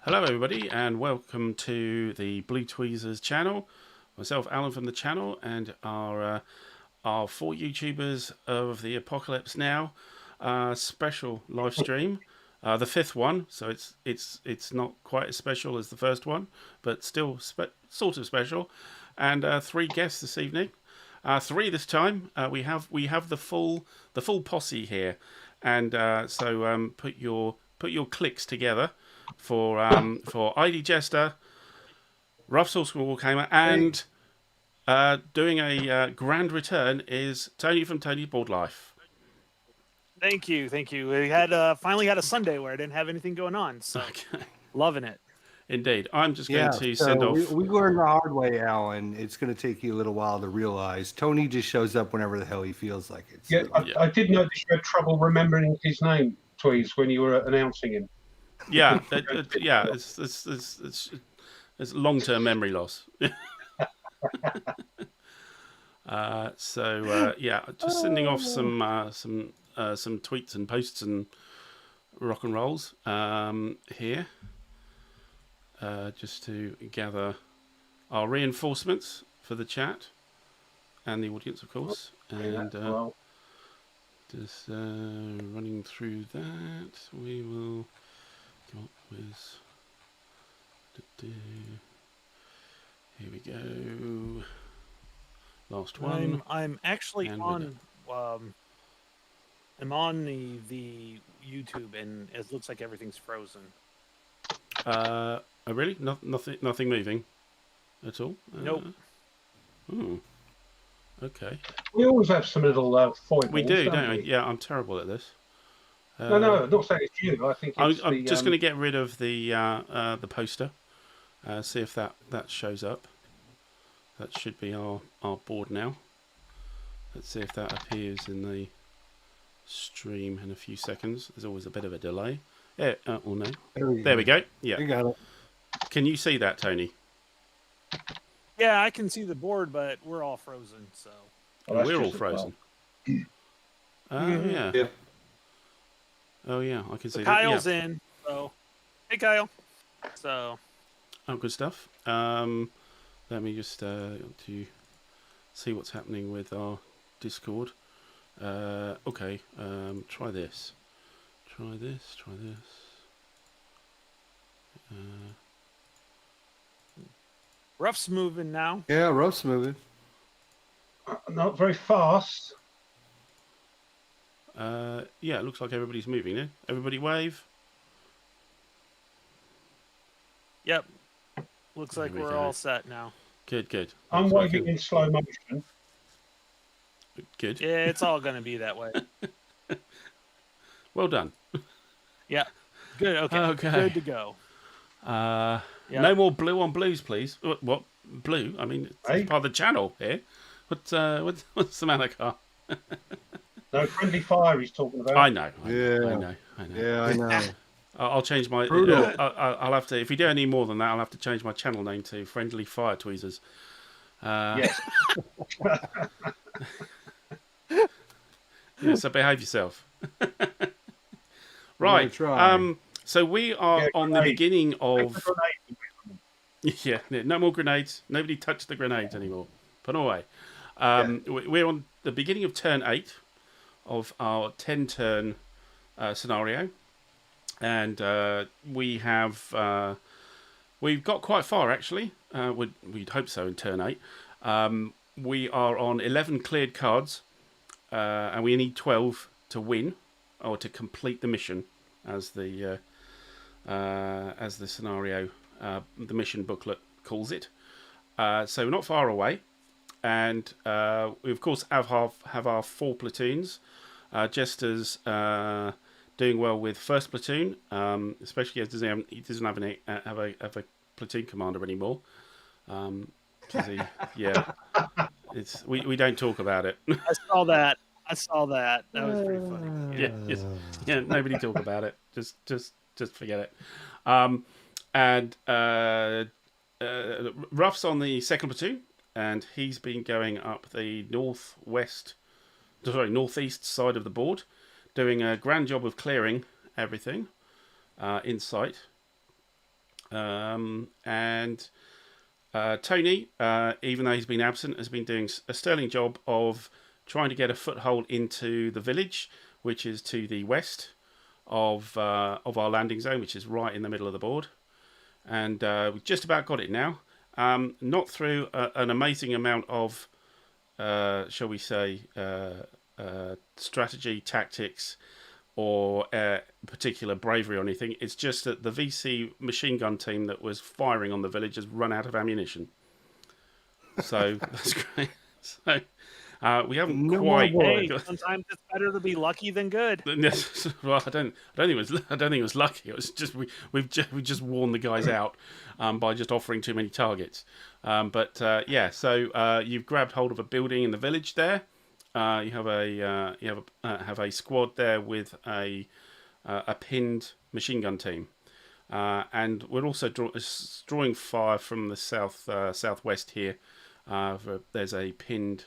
Hello everybody and welcome to the Blue Tweezers channel. Myself, Alan from the channel, and our four YouTubers of the Apocalypse Now special live stream. The fifth one, so it's not quite as special as the first one, but still sort of special. And three guests this evening. Three this time. We have the full posse here, and so put your clicks together for IDJester, Rough Sauce Wargamer, and doing a grand return is Tony from Tony's Board Life. Thank you. We had finally had a Sunday where I didn't have anything going on, so loving it. Indeed. I'm just going to send off. We learned the hard way, Alan. It's going to take you a little while to realize. Tony just shows up whenever the hell he feels like it. Yeah, I did notice you had trouble remembering his name, Tweez, when you were announcing him. Yeah, yeah. It's long-term memory loss. Yeah, just sending off some tweets and posts and rock and rolls here, just to gather our reinforcements for the chat and the audience, of course, and just running through that. We will come up with. Here we go. Last one. I'm actually on. I'm on the YouTube, and it looks like everything's frozen. Oh, really? Nothing moving at all? Nope. Okay. We always have some little foibles. We do, don't we? Yeah, I'm terrible at this. No, I'm not saying it's you. I think it's I'm just going to get rid of the poster. See if that shows up. That should be our board now. Let's see if that appears in the stream in a few seconds. There's always a bit of a delay. Yeah, or no. There we go. Yeah. You got it. Can you see that, Tony? Yeah, I can see the board, but we're all frozen. So we're all frozen. Yeah. Yeah. Oh yeah, I can see that. Kyle's in. So hey, Kyle. So. Oh, good stuff. Let me just to see what's happening with our Discord. Okay, try this. Try this. Rough's moving now. Yeah, Rough's moving. not very fast. Yeah, it looks like everybody's moving there. Everybody wave. Yep. Looks like we're all set now. Good. I'm waving in slow motion. Good. Yeah, it's all going to be that way. Well done. Yeah. Good. Okay. Good to go. No more blue on blues, please. What blue? I mean, it's part of the channel here. What's the matter, Carl? No, friendly fire he's talking about. I know. Yeah, I know. I'll change my. I'll have to. If we do any more than that, I'll have to change my channel name to Friendly Fire Tweezers. Yes. Yeah, so behave yourself. Right. So we are on the beginning of. Yeah. No more grenades. Nobody touch the grenades anymore. Put them away. We're on the beginning of turn 8 of our 10-turn scenario. And we've got quite far, actually. We'd hope so in turn 8. We are on 11 cleared cards, and we need 12 to win or to complete the mission, as the scenario, the mission booklet calls it. So we're not far away, and we of course have our 4 platoons. Jester's doing well with first platoon, especially as he doesn't have a platoon commander anymore. We don't talk about it. I saw that. That was pretty funny. Yeah. Nobody talk about it. Just forget it. And Ruff's on the second platoon, and he's been going up the northeast side of the board, doing a grand job of clearing everything in sight. And Tony, even though he's been absent, has been doing a sterling job of trying to get a foothold into the village, which is to the west of our landing zone, which is right in the middle of the board. And we've just about got it now. Not through an amazing amount of, shall we say, strategy, tactics, or particular bravery or anything. It's just that the VC machine gun team that was firing on the village has run out of ammunition. So that's great. So we haven't quite. Hey, sometimes it's better to be lucky than good. Well, I don't think it was lucky. It was just we just worn the guys out by just offering too many targets. Yeah, so you've grabbed hold of a building in the village there. You have a squad there with a pinned machine gun team, and we're also drawing fire from the southwest here. There's a pinned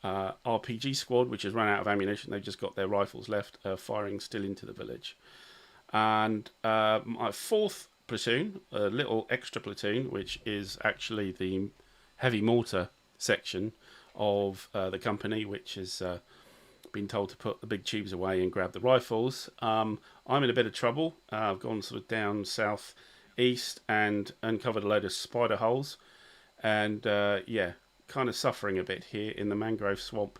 RPG squad which has run out of ammunition. They've just got their rifles left, firing still into the village. And my fourth platoon, a little extra platoon, which is actually the heavy mortar section of the company, which has been told to put the big tubes away and grab the rifles. I'm in a bit of trouble. I've gone sort of down south east and uncovered a load of spider holes, and yeah, kind of suffering a bit here in the mangrove swamp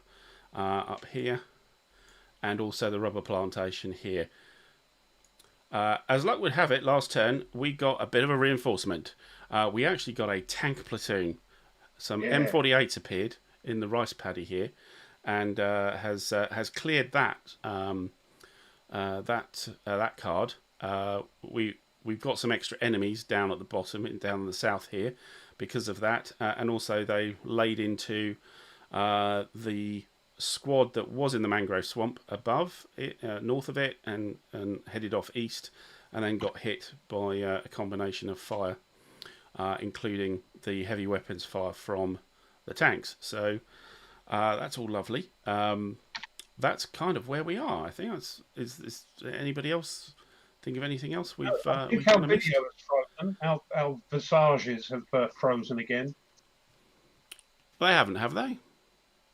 up here, and also the rubber plantation here. As luck would have it, last turn we got a bit of a reinforcement. We actually got a tank platoon. Some M48s appeared in the rice paddy here, and has cleared that that card. We've got some extra enemies down at the bottom and down in the south here because of that, and also they laid into the squad that was in the mangrove swamp above it, north of it, and headed off east, and then got hit by a combination of fire, including the heavy weapons fire from the tanks. So that's all lovely. That's kind of where we are. I think is anybody else think of anything else we've I think we've our kind of missed? video has frozen. Our visages have frozen again. They haven't, have they?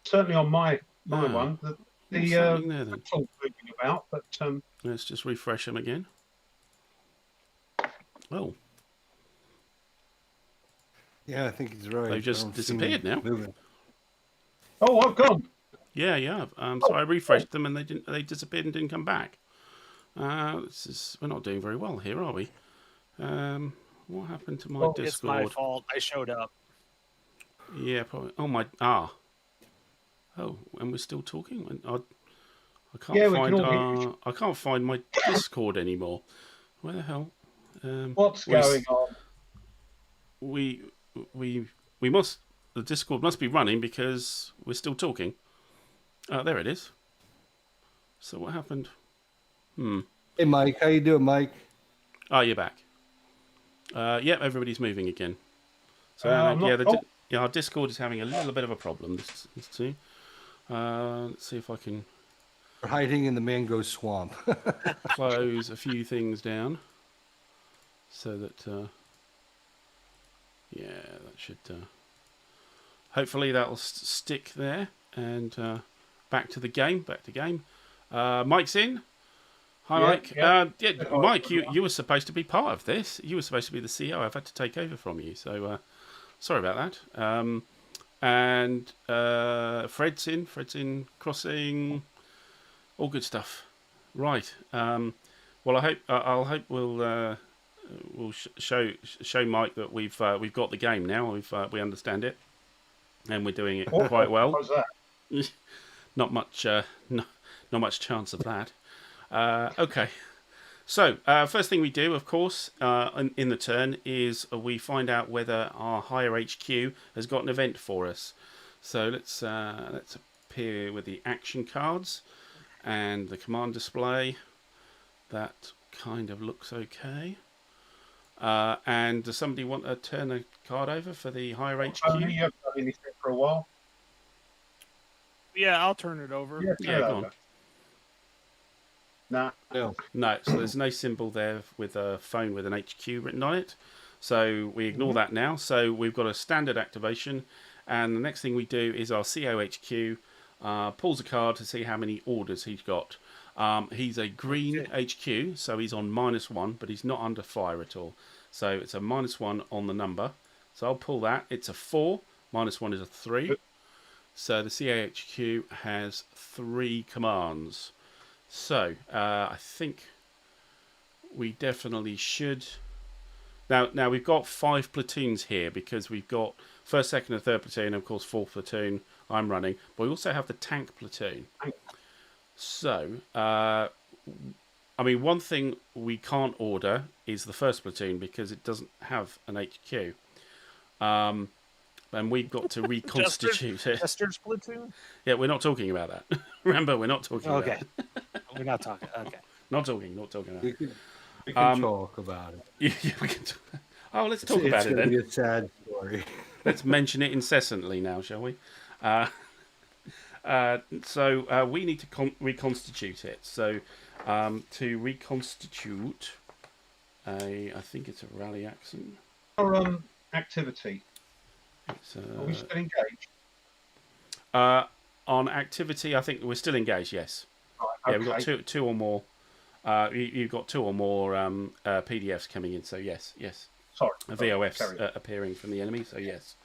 Certainly on my Oh. one. What's The happening there, then? it's all moving about, but Let's just refresh them again. Oh, Yeah, I think he's right. they've just disappeared now. Moving. oh, I've gone. Yeah. So I refreshed them and they disappeared and didn't come back. We're not doing very well here, are we? What happened to my It's Discord? my fault. I showed up. Yeah, probably. Oh, and we're still talking. I can't Yeah, we can all hear find. I can't find my Discord anymore. Where the hell? What's going on? We must. The Discord must be running because we're still talking. There it is. So what happened? Hey, Mike, how you doing, Mike? Oh, you're back. Yep, everybody's moving again. So our Discord is having a little bit of a problem. This too. Let's see if I can We're hiding in the mangrove swamp. close a few things down, so that that should hopefully that'll stick there. And back to game. Mike's in. Hi, Mike. Mike, you were supposed to be part of this. You were supposed to be the CEO. I've had to take over from you, so sorry about that. And Fred's in, crossing, all good stuff. Right. Well, I'll hope we'll show Mike that we've got the game now. We understand it, and we're doing it quite well. How's that? Not much chance of that. Okay. So, first thing we do, of course, in the turn is we find out whether our higher HQ has got an event for us. So let's appear with the action cards and the command display. That kind of looks okay. And does somebody want to turn a card over for the higher HQ? You haven't done anything for a while. Yeah, I'll turn it over. Yeah, go on. Nah. No. No, so there's no symbol there with a phone with an HQ written on it. So we ignore that now. So we've got a standard activation. And the next thing we do is our COHQ pulls a card to see how many orders he's got. He's a green HQ, so he's on -1, but he's not under fire at all. So it's a -1 on the number. So I'll pull that. It's a 4. -1 is a 3. So the COHQ has 3 commands. So I think we definitely should. Now we've got 5 platoons here because we've got first, second, and third platoon, and of course 4th platoon I'm running. But we also have the tank platoon. So I mean, one thing we can't order is the first platoon because it doesn't have an HQ. And we've got to reconstitute it. Jester's platoon? Yeah, we're not talking about that. Remember, we're not talking about Okay. that. We're not talking. Okay. Not talking about We it. can talk about it. Yeah, we can let's talk about it It's then. gonna be a sad story. Let's mention it incessantly now, shall we? So we need to reconstitute it. So to reconstitute I think it's a rally accent. Our activity. It's, Are we still engaged? on activity, I think we're still engaged. Yes. Right, Yeah, okay. we've got two or more. You've got 2 or more PDFs coming in. So yes. Sorry. VOFs Carry on. appearing from the enemy. So yes.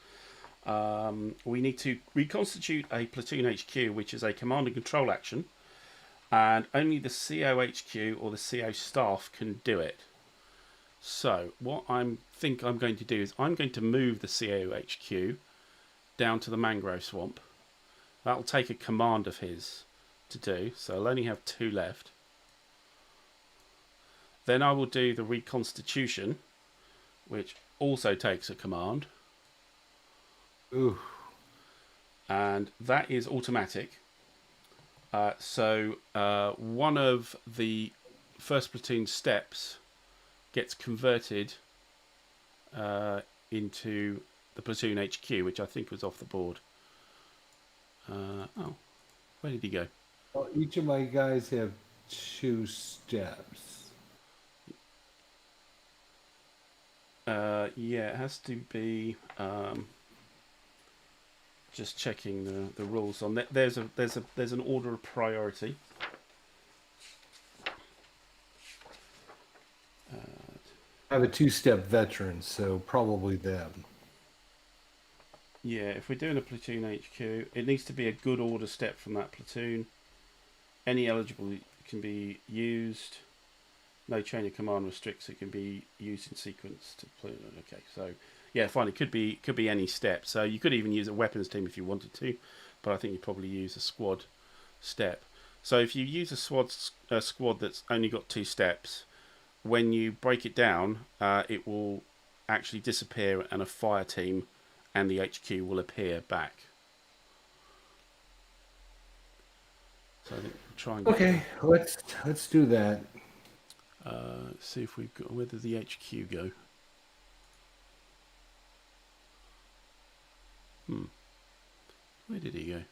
We need to reconstitute a platoon HQ, which is a command and control action, and only the COHQ or the CO staff can do it. So what I think I'm going to do is I'm going to move the COHQ down to the mangrove swamp. That'll take a command of his to do, so I'll only have 2 left. Then I will do the reconstitution, which also takes a command. Ooh. And that is automatic. So one of the first platoon steps gets converted into the platoon HQ, which I think was off the board. Oh, where did he go? Well, each of my guys have 2 steps. Yeah, it has to be. Just checking the rules on that. There's an order of priority. I have a 2-step veteran, so probably them. Yeah, if we're doing a platoon HQ, it needs to be a good order step from that platoon. Any eligible can be used. No chain of command restricts. It can be used in sequence to play. Okay, so yeah, fine. It could be any step. So you could even use a weapons team if you wanted to, but I think you'd probably use a squad step. So if you use a squad that's only got 2 steps, when you break it down, it will actually disappear, and a fire team and the HQ will appear back. So I think we'll try and Okay, let's do that. see if we've got, where did the HQ go? Where did he go?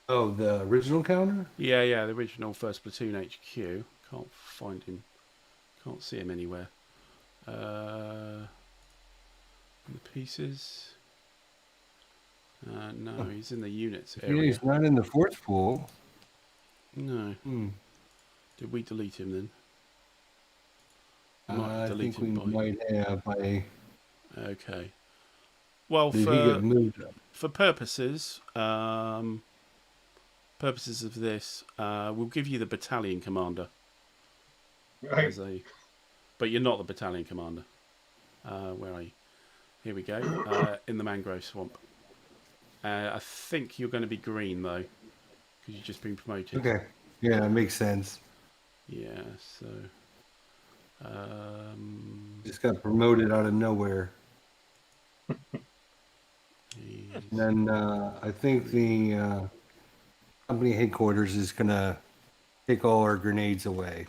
Oh, the original counter? Yeah, the original first platoon HQ. Can't find him. Can't see him anywhere. The pieces. No, he's in the units Yeah, area. he's not in the 4th pool. No. Did we delete him then? I think we might have. Okay. Well, Did he get moved up? for purposes of this, we'll give you the battalion commander. Right. But you're not the battalion commander. Where are you? Here we go. In the mangrove swamp. I think you're going to be green though, because you've just been promoted. Okay. Yeah, that makes sense. Yeah. So. Just got promoted out of nowhere. And then I think the company headquarters is gonna take all our grenades away.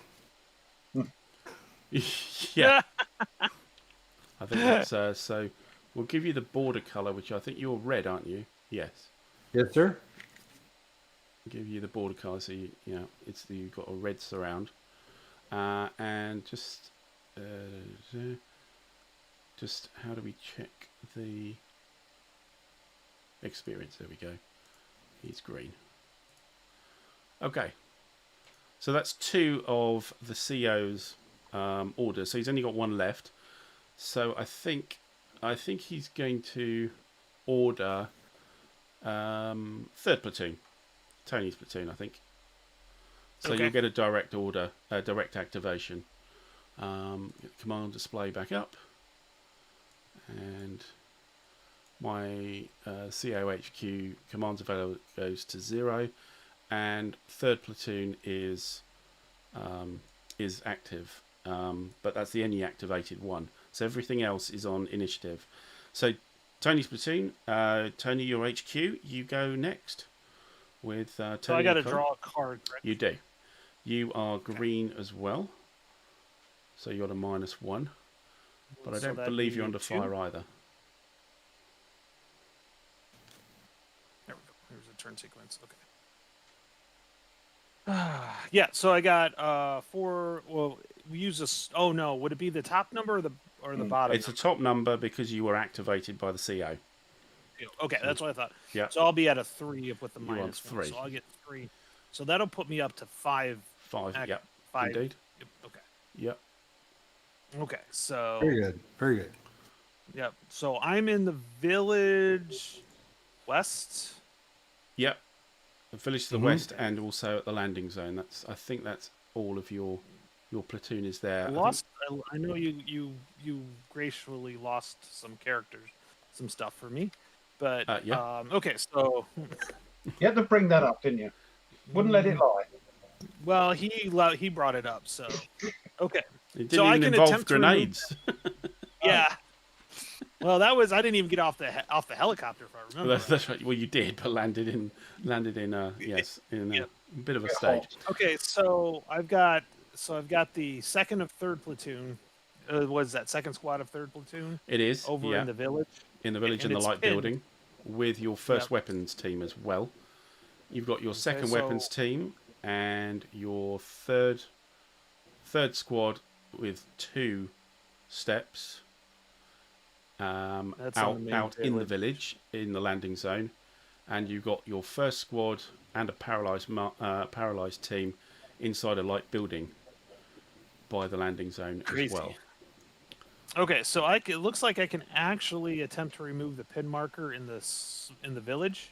Yeah. I think that's so. We'll give you the border color, which I think you're red, aren't you? Yes. Yes, sir. Give you the border color, so you've got a red surround, and just how do we check the experience? There we go. He's green. Okay, so that's 2 of the CO's orders. So he's only got 1 left. So I think he's going to order 3rd platoon. Tony's platoon, I think. So Okay. you'll get a direct order, direct activation. Get the command display back up, and my COHQ commands available goes to 0, and 3rd platoon is active, but that's the only activated one. So everything else is on initiative. So Tony's platoon, Tony, your HQ, you go next. With Tony, so I got to draw a card. Correct? You do. You are green as well, so you're at a -1. But I don't believe you're under fire either. There we go. There's a turn sequence. Okay. Yeah. So I got 4. Well, we use this. Oh no, would it be the top number or the bottom? It's the top number because you were activated by the CO. Okay, that's what I thought. Yeah. So I'll be at a 3 with the You're on -1. 3. So I'll get 3. So that'll put me up to 5. 5. Yep. 5. Indeed. Yep, okay. Yep. Okay. So. Very good. Very good. Yep. So I'm in the village west. Yep. The village to the west, and also at the landing zone. I think that's all of your platoon is there. I know you gracefully lost some characters, some stuff for me, but yeah. Okay. So You had to bring that up, didn't you? Wouldn't let it lie. well, he brought it up. So okay. It didn't even involve grenades. Yeah. Well, I didn't even get off the helicopter, if I remember. That's right. Well, you did, but landed in yes, in a bit of a stage. Okay, so I've got the 2nd of 3rd platoon. Was that 2nd squad of 3rd platoon? It is over in the village. In the village, in the light building, with your 1st weapons team as well. You've got your 2nd weapons team and your third squad with 2 steps. Out in the village, in the landing zone, and you've got your 1st squad and a paralyzed team inside a light building by the landing zone as well. Okay, so it looks like I can actually attempt to remove the pin marker in the village.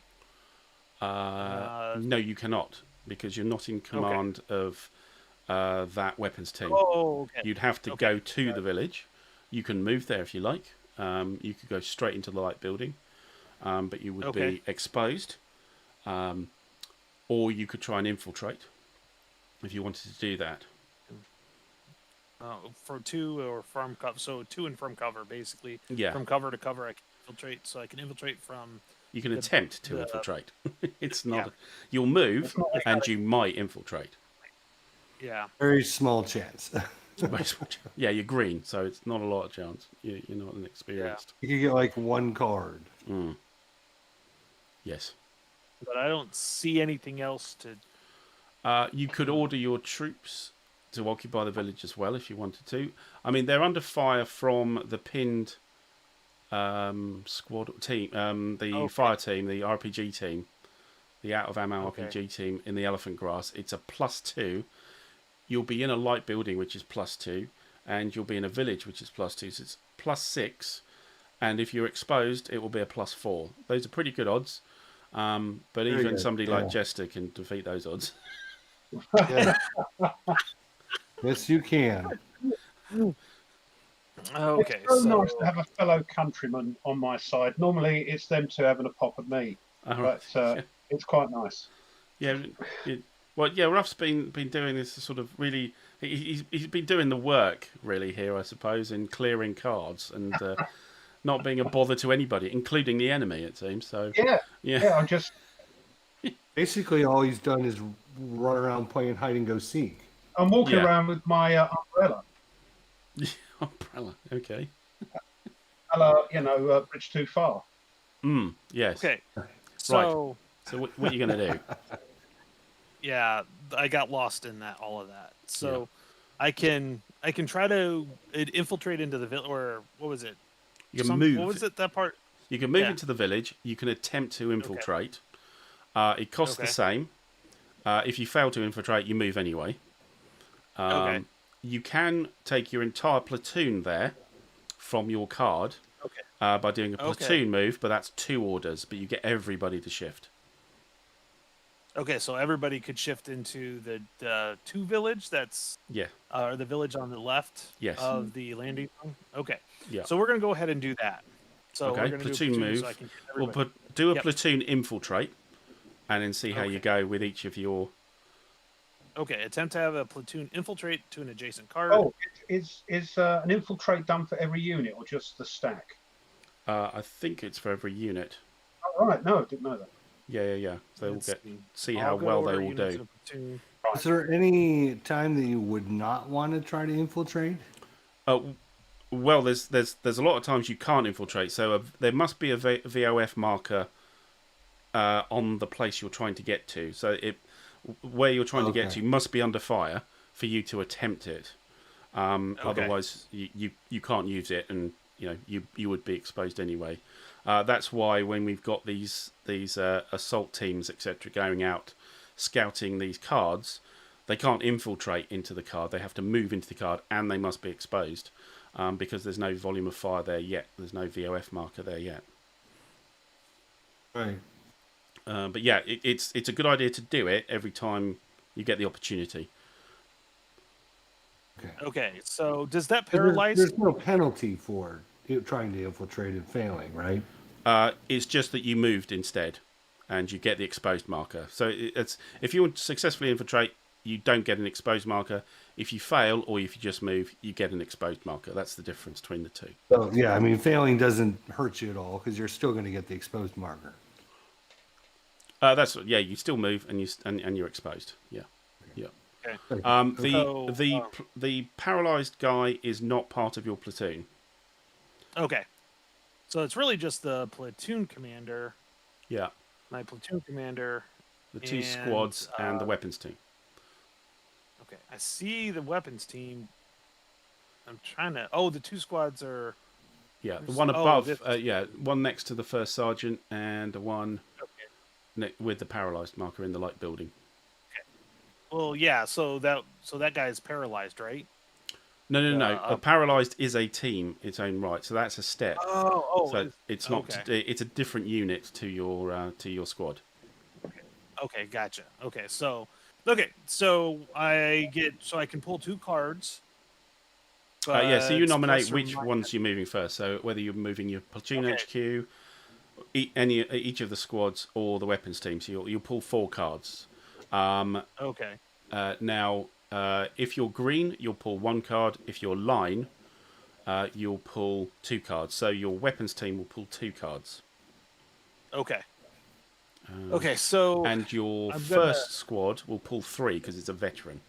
No, you cannot, because you're not in command of that weapons team. Oh, okay. You'd have to go to the village. You can move there if you like. You could go straight into the light building, but you would be exposed. Or you could try and infiltrate if you wanted to do that. For 2 or from cover, so 2 and from cover, basically. Yeah. From cover to cover, I can infiltrate. So I can infiltrate from. You can attempt to infiltrate. It's not. You'll move, and you might infiltrate. Yeah. Very small chance. Yeah, you're green, so it's not a lot of chance. You're not inexperienced. You could get like 1 card. Yes. But I don't see anything else to. You could order your troops to occupy the village as well if you wanted to. I mean, they're under fire from the pinned squad team, the fire team, the RPG team, the out of ammo RPG team in the elephant grass. It's a +2. You'll be in a light building, which is +2, and you'll be in a village, which is +2. So it's +6, and if you're exposed, it will be a +4. Those are pretty good odds, but even somebody like Jester can defeat those odds. Yeah. Yes, you can. Okay, it's so nice to have a fellow countryman on my side. Normally, it's them two having a pop at me, but it's quite nice. Yeah. Well, yeah, Ruff's been doing this sort of really. He's been doing the work really here, I suppose, in clearing cards and not being a bother to anybody, including the enemy. It seems so. Yeah. I'm just basically all he's done is run around playing hide and go seek. I'm walking around with my umbrella. Umbrella, okay. Bridge Too Far. Yes. Okay. So, So what are you going to do? yeah, I got lost in all of that. So I can try to infiltrate into the village, or what was it? You can move. What was it, that part? You can move into the village. You can attempt to infiltrate. It costs the same. If you fail to infiltrate, you move anyway. You can take your entire platoon there from your card by doing a platoon move, but that's 2 orders, but you get everybody to shift. Okay, so everybody could shift into the 2 village that's... Yeah. Or the village on the left of the landing zone? Okay. Yeah. So we're going to go ahead and do that. So we're going to do a platoon move. So I can get everybody. Do a platoon infiltrate, and then see how you go with each of your... Okay, attempt to have a platoon infiltrate to an adjacent card. Oh, is an infiltrate done for every unit or just the stack? I think it's for every unit. Oh, right, no, I didn't know that. Yeah. So we'll see how well they will do. Is there any time that you would not want to try to infiltrate? Well, there's a lot of times you can't infiltrate. So there must be a VOF marker on the place you're trying to get to. So where you're trying to get to must be under fire for you to attempt it. Otherwise, you can't use it, and you would be exposed anyway. That's why when we've got these assault teams, etc., going out scouting these cards, they can't infiltrate into the card. They have to move into the card, and they must be exposed because there's no volume of fire there yet. There's no VOF marker there yet. Right. But yeah, it's a good idea to do it every time you get the opportunity. Okay, so does that paralyze? There's no penalty for trying to infiltrate and failing, right? It's just that you moved instead, and you get the exposed marker. So it's if you successfully infiltrate, you don't get an exposed marker. If you fail, or if you just move, you get an exposed marker. That's the difference between the two. So yeah, I mean, failing doesn't hurt you at all because you're still going to get the exposed marker. You still move and you're exposed. Yeah. Okay. The paralyzed guy is not part of your platoon. Okay. So it's really just the platoon commander. Yeah. My platoon commander. The 2 squads and the weapons team. Okay, I see the weapons team. I'm trying to... Oh, the 2 squads are... Yeah, the one above, one next to the first sergeant, and the one with the paralyzed marker in the light building. Okay. Well, yeah, so that guy is paralyzed, right? No. Paralyzed is a team its own right, so that's a step. So it's not. Okay. It's a different unit to your squad. Okay, gotcha. Okay, so I can pull 2 cards. So you nominate which ones you're moving first. So whether you're moving your platoon HQ, each of the squads, or the weapons team. So you'll pull 4 cards. Now, if you're green, you'll pull 1 card. If you're line, you'll pull 2 cards. So your weapons team will pull 2 cards. Okay. And your first squad will pull 3 because it's a veteran.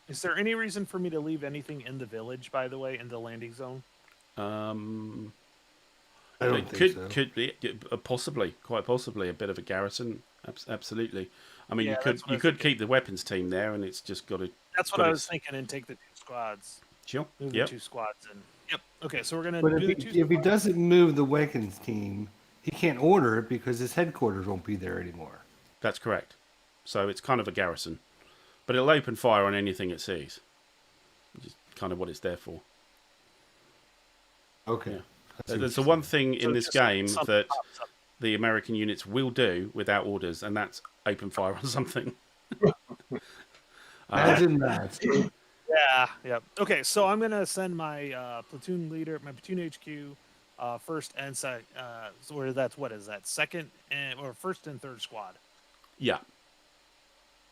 Is there any reason for me to leave anything in the village, by the way, in the landing zone? I don't think so. Could be quite possibly a bit of a garrison. Absolutely. I mean, you could keep the weapons team there, and it's just got to. That's what I was thinking, and take the 2 squads. Sure. Move the 2 squads, and Okay, so we're gonna. But if he doesn't move the weapons team, he can't order it because his headquarters won't be there anymore. That's correct. So it's kind of a garrison, but it'll open fire on anything it sees. Which is kind of what it's there for. Okay. Yeah. There's the one thing in this game that the American units will do without orders, and that's open fire on something. Imagine that. Yeah. Okay, so I'm gonna send my platoon leader, my platoon HQ, first and second. What is that? Second or first and third squad. Yeah.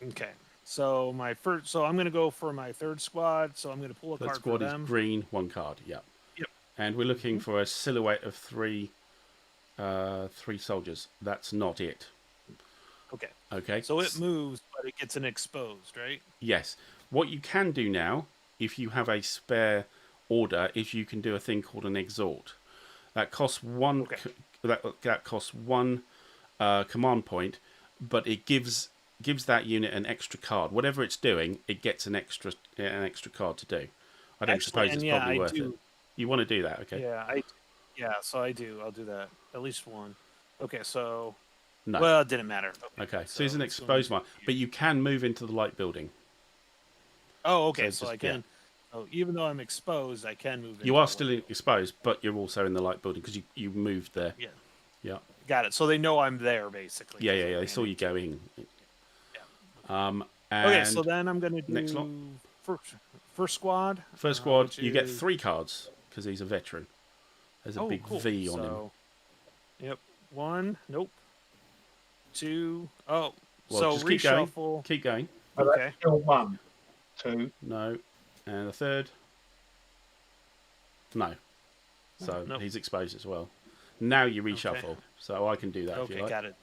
Okay. So I'm gonna go for my third squad. So I'm gonna pull a card for them. Third squad is green, 1 card. Yeah. Yep. And we're looking for a silhouette of 3 soldiers. That's not it. Okay. So it moves, but it gets an exposed, right? Yes. What you can do now, if you have a spare order, is you can do a thing called an exhort. That costs one. Okay. That costs one command point, but it gives that unit an extra card. Whatever it's doing, it gets an extra card to do. I don't suppose it's probably worth it. You want to do that, okay? Yeah, so I do. I'll do that. At least one. Okay, so No. well, it didn't matter. Okay, so it's an exposed one, but you can move into the light building. Oh, okay. So I can. Yeah. Oh, even though I'm exposed, I can move. You are still exposed, but you're also in the light building because you moved there. Yeah. Yeah. Got it. So they know I'm there, basically. Yeah. They saw you go in. Yeah. And okay, so then I'm gonna do next lot. First squad. First squad, you get 3 cards because he's a veteran. There's a big cool. V on him. Yep. 1. Nope. 2. Oh. Well, so just reshuffle. Keep going. Okay. Still 1, 2. No. And the third. No. So Nope. he's exposed as well. Now you reshuffle. Okay. So I can do that if you like. Got it.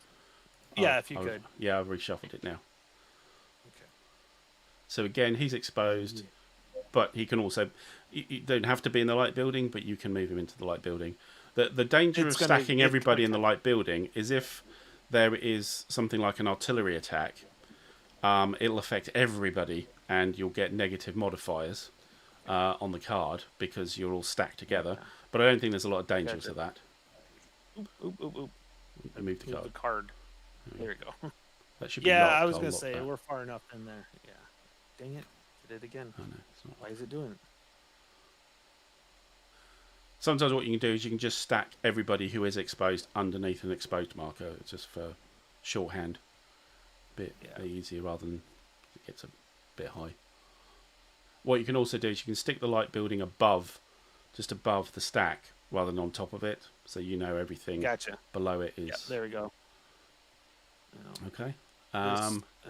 Yeah, if you could. Yeah, I've reshuffled it now. Okay. So again, he's exposed, but he can also... You don't have to be in the light building, but you can move him into the light building. The danger of stacking everybody in the light building is if there is something like an artillery attack, it'll affect everybody, and you'll get negative modifiers on the card because you're all stacked together. But I don't think there's a lot of danger to that. Oop. I moved the card. There you go. That should be locked. I was going to say, we're far enough in there. Yeah. Dang it. Did it again. Oh, no, it's not. Why is it doing it? Sometimes what you can do is you can just stack everybody who is exposed underneath an exposed marker, just for shorthand. A bit easier rather than it gets a bit high. What you can also do is you can stick the light building just above the stack, rather than on top of it, so you know everything below it is. Yep, there we go. Okay.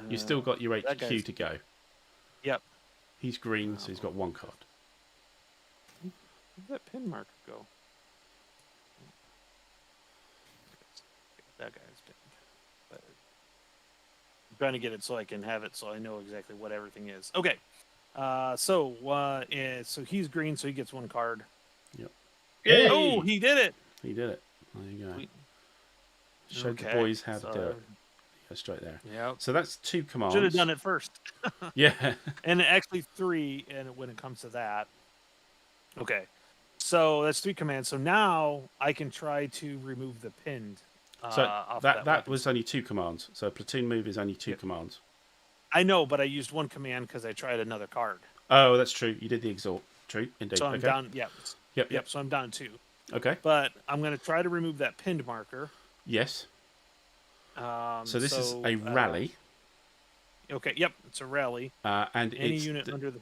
You still got your HQ to go. Yep. He's green, so he's got 1 card. Where'd that pin marker go? That guy's pinned. But I'm trying to get it so I can have it so I know exactly what everything is. Okay. So he's green, so he gets 1 card. Yep. Yay! Oh, he did it! He did it. There you go. Showed the boys how to do it. Go straight there. Yeah. So that's 2 commands. Should have done it first. Yeah. And actually 3, and when it comes to that. Okay. So that's 3 commands. So now I can try to remove the pinned. So that was only 2 commands. So platoon move is only 2 commands. I know, but I used 1 command because I tried another card. Oh, that's true. You did the exalt. True, indeed. So I'm down. Yep. So I'm down 2. Okay. But I'm going to try to remove that pinned marker. Yes. So this is a rally. Okay. Yep. It's a rally. And any unit under the.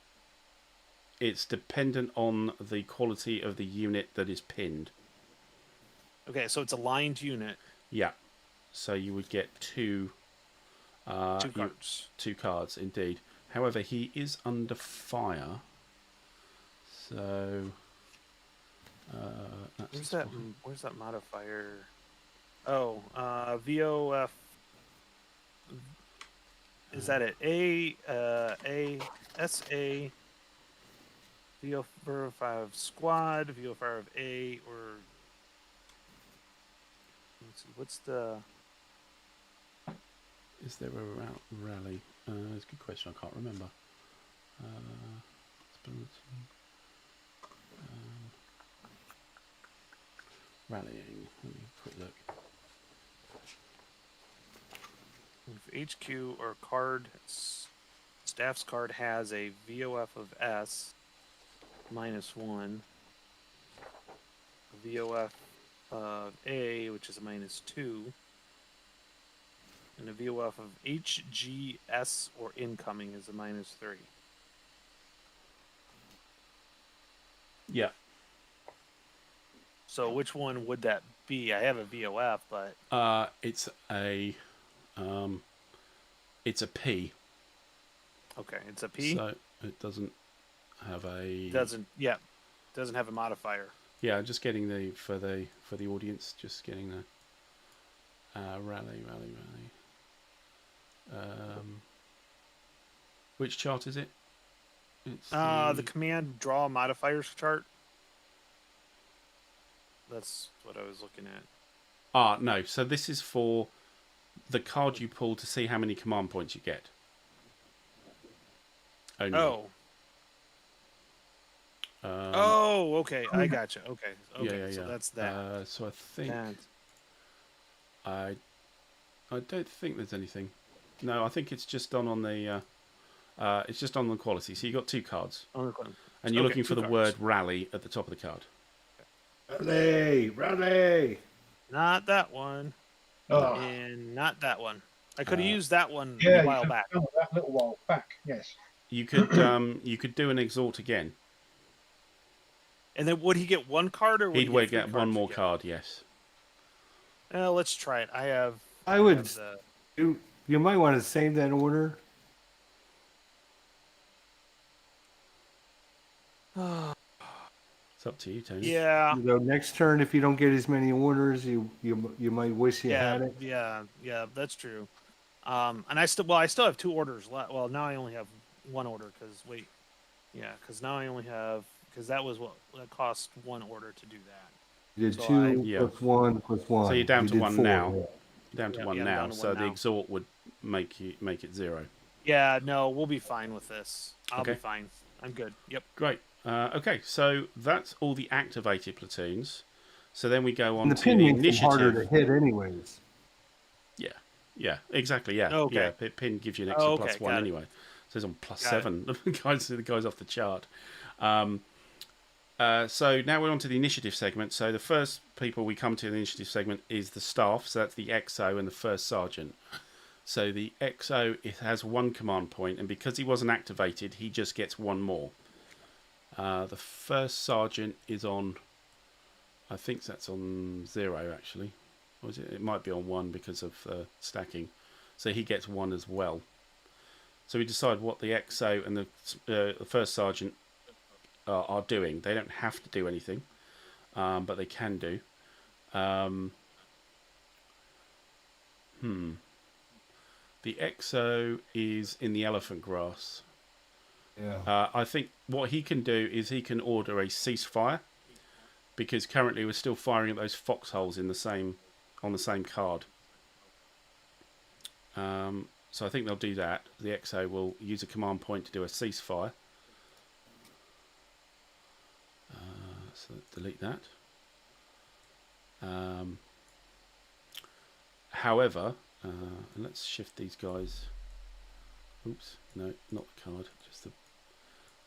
It's dependent on the quality of the unit that is pinned. Okay, so it's a lined unit. Yeah. So you would get 2 cards. 2 cards, indeed. However, he is under fire. So where's that modifier? Oh, VOF. Is that it? SA. VO5 squad, VO5 A, or let's see, what's the? Is there a rally? That's a good question. I can't remember. Rallying. Let me quick look. If HQ or card, staff's card has a VOF of S. -1, a VOF of A, which is a -2, and a VOF of HGS or incoming is a -3. Yeah. So which one would that be? I have a VOF, but it's a P. Okay, it's a P. So it doesn't have a doesn't have a modifier. Yeah, just getting for the audience, just getting the rally. Which chart is it? It's the command draw modifiers chart. That's what I was looking at. Ah, no. So this is for the card you pull to see how many command points you get. Only. Oh. Okay. I gotcha. Okay. Okay. So that's that. So I think I don't think there's anything. No, I think it's just on the it's just on the quality. So you got 2 cards, and you're looking for the word rally at the top of the card. Rally! Not that one, Oh, and not that one. I could have used that one yeah, a while back. Oh, that little while back. Yes. You could do an exhort again. And then would he get 1 card, or would He'd he get 1 more card? Yes. Let's try it. I would. You might want to save that order. It's up to you, Tony. Yeah. Next turn, if you don't get as many orders, you might wish you had it. Yeah, that's true. And I still have 2 orders left. Well, now I only have 1 order because now I only have that was what cost 1 order to do that. You did 2 plus 1 plus 1. So you're down to 1 now. Yeah. Down to 1 now. So the exhort would make it 0. Yeah, no, we'll be fine with this. I'll be fine. I'm good. Yep. Great. Okay, so that's all the activated platoons. So then we go on And the to pin the makes them initiative. harder to hit, anyways. Yeah, exactly. Yeah, Okay. Yeah. Pin gives you an extra +1 anyway. So it's on +7. The guys off the chart. So now we're on to the initiative segment. So the first people we come to in the initiative segment is the staff. So that's the XO and the first sergeant. So the XO, it has 1 command point, and because he wasn't activated, he just gets 1 more. The first sergeant is on, I think that's on 0 actually. Or is it? It might be on 1 because of stacking. So he gets 1 as well. So we decide what the XO and the first sergeant are doing. They don't have to do anything, but they can do. The XO is in the elephant grass. Yeah. I think what he can do is he can order a ceasefire, because currently we're still firing at those foxholes on the same card. So I think they'll do that. The XO will use a command point to do a ceasefire. So delete that. However, let's shift these guys. Oops, no, not the card.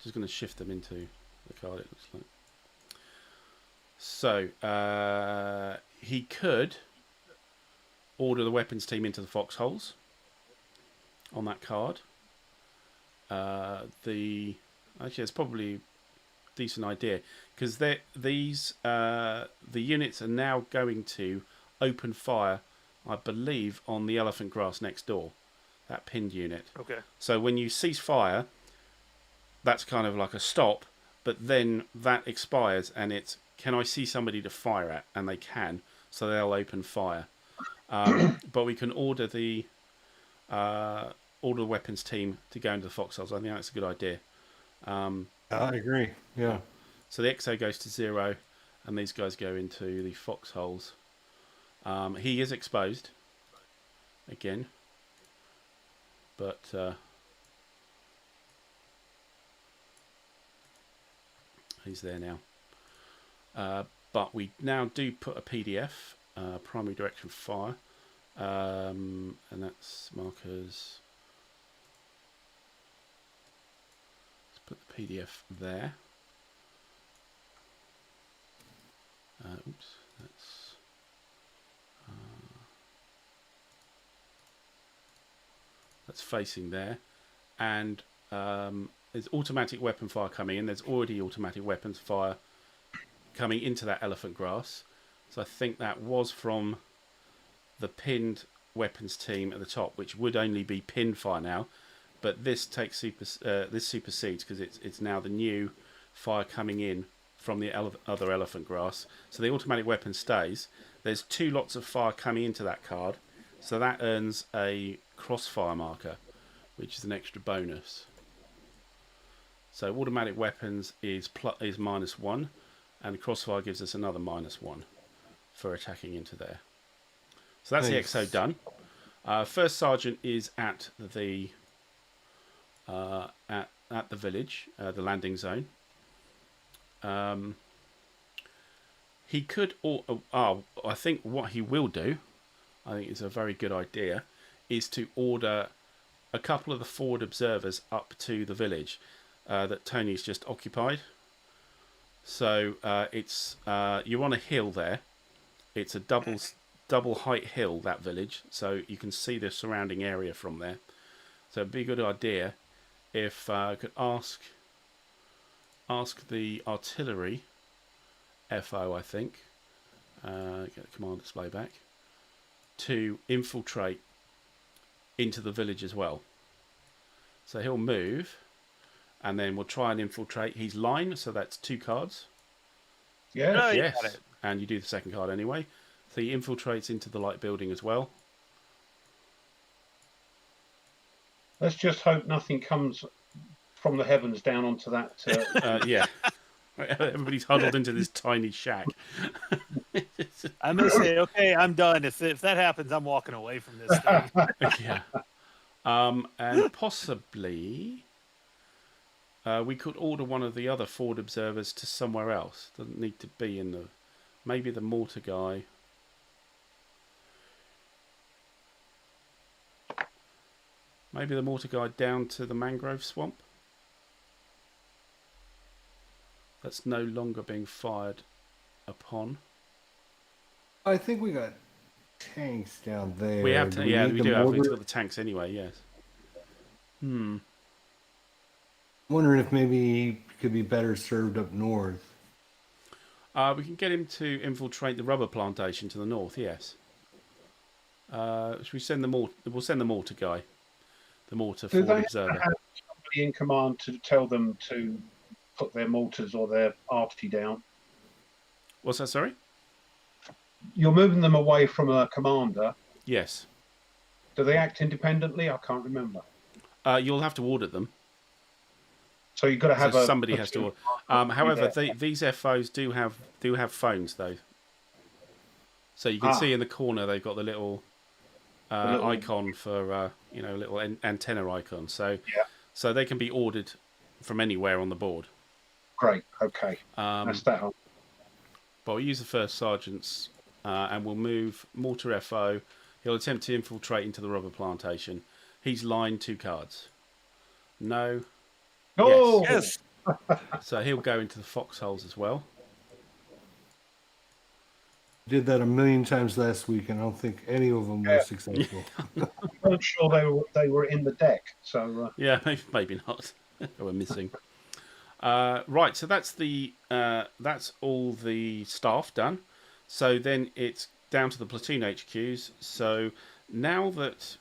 Just going to shift them into the card. It looks like. So he could order the weapons team into the foxholes on that card. Actually, it's probably a decent idea, because the units are now going to open fire, I believe, on the elephant grass next door, that pinned unit. Okay. So when you cease fire, that's kind of like a stop, but then that expires and it's, can I see somebody to fire at? And they can, so they'll open fire. But we can order the weapons team to go into the foxholes. I think that's a good idea. I agree. Yeah. So the XO goes to 0, and these guys go into the foxholes. He is exposed again, but he's there now. But we now do put a PDF, primary direction fire, and that's markers. Let's put the PDF there. Oops, that's facing there, and there's automatic weapon fire coming in. There's already automatic weapons fire coming into that elephant grass. So I think that was from the pinned weapons team at the top, which would only be pin fire now. But this takes this supersedes, because it's now the new fire coming in from the other elephant grass. So the automatic weapon stays. There's 2 lots of fire coming into that card, so that earns a crossfire marker, which is an extra bonus. So automatic weapons is -1, And crossfire gives us another -1 for attacking into there. So that's Nice. the XO done. First sergeant is at the at the village, the landing zone. He could, I think what he will do, I think it's a very good idea, is to order a couple of the forward observers up to the village that Tony's just occupied. So it's you're on a hill there. It's a double height hill, that village, so you can see the surrounding area from there. So it'd be a good idea if I could ask the artillery FO, I think, get the command display back, to infiltrate into the village as well. So he'll move, and then we'll try and infiltrate. He's line, so that's 2 cards. Yeah. Oh, you Yes, got it. and you do the second card anyway. So he infiltrates into the light building as well. Let's just hope nothing comes from the heavens down onto that. Yeah. Everybody's huddled into this tiny shack. I'm gonna say, okay, I'm done. If that happens, I'm walking away from this thing. Yeah. And possibly we could order one of the other forward observers to somewhere else. Doesn't need to be in the... Maybe the mortar guy. Maybe the mortar guy down to the mangrove swamp. That's no longer being fired upon. I think we got tanks down there. We have to, Do yeah, need we the do have. We've mortar? got the tanks anyway. Yes. I'm wondering if maybe he could be better served up north. We can get him to infiltrate the rubber plantation to the north. Yes. Should we send the mortar? We'll send the mortar guy, the mortar Do forward they observer. have somebody in command to tell them to put their mortars or their arty down? What's that? Sorry. You're moving them away from a commander. Yes. Do they act independently? I can't remember. You'll have to order them. So you've got to have So a somebody has to. However, these FOs do have phones though. So you can see in the corner they've got the little icon for little antenna icon. So so they can be ordered from anywhere on the board. Great. Okay. That's that. But we'll use the first sergeant's and we'll move mortar FO. He'll attempt to infiltrate into the rubber plantation. He's lined 2 cards. No. Oh Yes. So he'll go into the foxholes as well. Did that a million times last week, and I don't think any of them were successful. I'm sure they were in the deck. So Yeah, maybe not. We're missing. Right, so that's all the staff done. So then it's down to the platoon HQs. So now that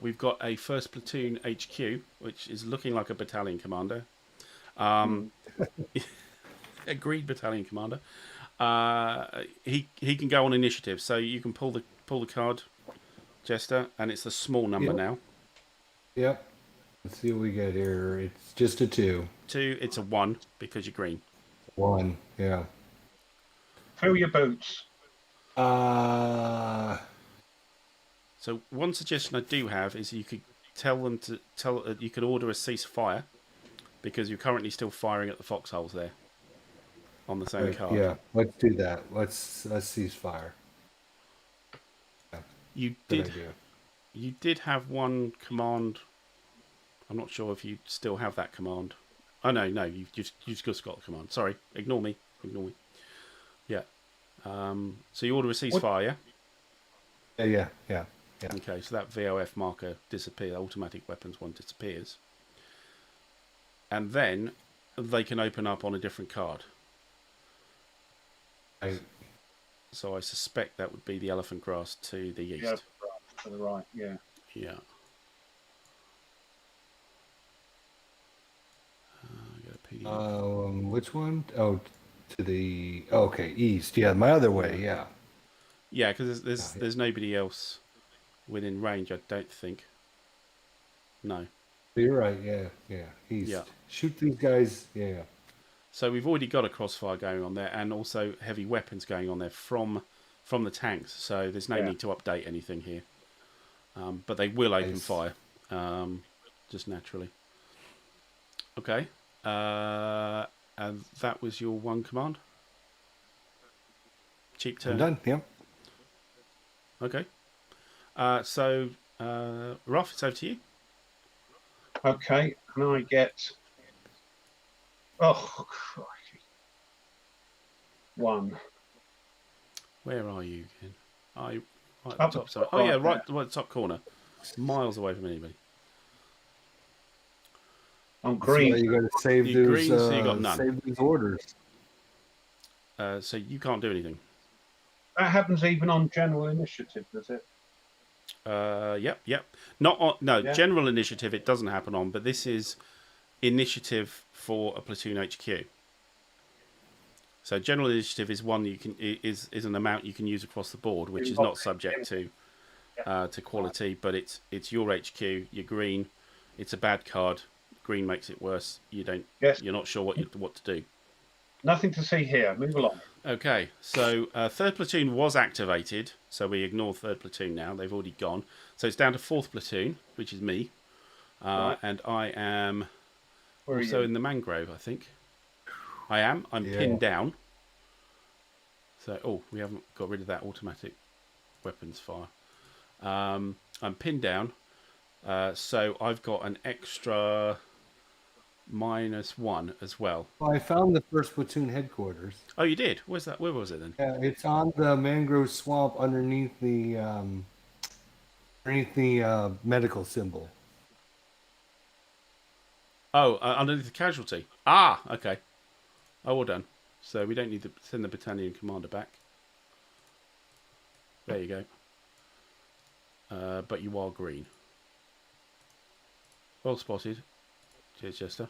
we've got a first platoon HQ, which is looking like a battalion commander, agreed battalion commander. He can go on initiative. So you can pull the card, Jester, and it's a small number now. Yep. Let's see what we get here. It's just a 2. 2, it's a 1 because you're green. 1, yeah. fill your boots. So one suggestion I do have is you could you could order a ceasefire because you're currently still firing at the foxholes there on the same card. Yeah, let's do that. Let's cease fire. You Good idea. did have one command. I'm not sure if you still have that command. Oh no, you've just got the command. Sorry, ignore me. Yeah. So you order a ceasefire, yeah? Yeah. Okay, so that VOF marker disappears. Automatic weapons one disappears, and then they can open up on a different card. So I suspect that would be the elephant grass to the east. Yeah, to the right. Yeah. Yeah. Which one? Oh, to the okay, east. Yeah, my other way. Yeah. Yeah, because there's nobody else within range. I don't think. No. You're right. Yeah. East. Yeah. Shoot these guys. Yeah. So we've already got a crossfire going on there, and also heavy weapons going on there from the tanks. So there's no need to update anything here. But they will open fire, just naturally. Okay. And that was your one command? Cheap turn. I'm done, yep. Okay. So, Rolf, it's over to you. Okay, and I get... Oh, crikey. 1. Where are you again? Are you right Up at the top the side? top Oh, yeah, right right top corner. Miles away from anybody. I'm So green. you got to save You're those. green, so you got none. Save these orders. So you can't do anything. That happens even on general initiative, does it? Yep. Not on, no, Yeah. general initiative it doesn't happen on, but this is initiative for a platoon HQ. So general initiative is one you can is an amount you can use across the board, which is not subject to quality, but it's your HQ. You're green. It's a bad card. Green makes it worse. You're not sure what to do. Nothing to see here. Move along. Okay, so third platoon was activated, so we ignore third platoon now. They've already gone. So it's down to fourth platoon, which is me. Right. And I am Where are also you? in the mangrove, I think. I am. I'm pinned down. So, we haven't got rid of that automatic weapons fire. I'm pinned down. So I've got an extra -1 as well. Well, I found the first platoon headquarters. Oh, you did? Where's that? Where was it then? Yeah, it's on the mangrove swamp underneath the medical symbol. Oh, underneath the casualty. Ah, okay. Oh, well done. So we don't need to send the battalion commander back. There you go. But you are green. Well spotted. Cheers, Chester.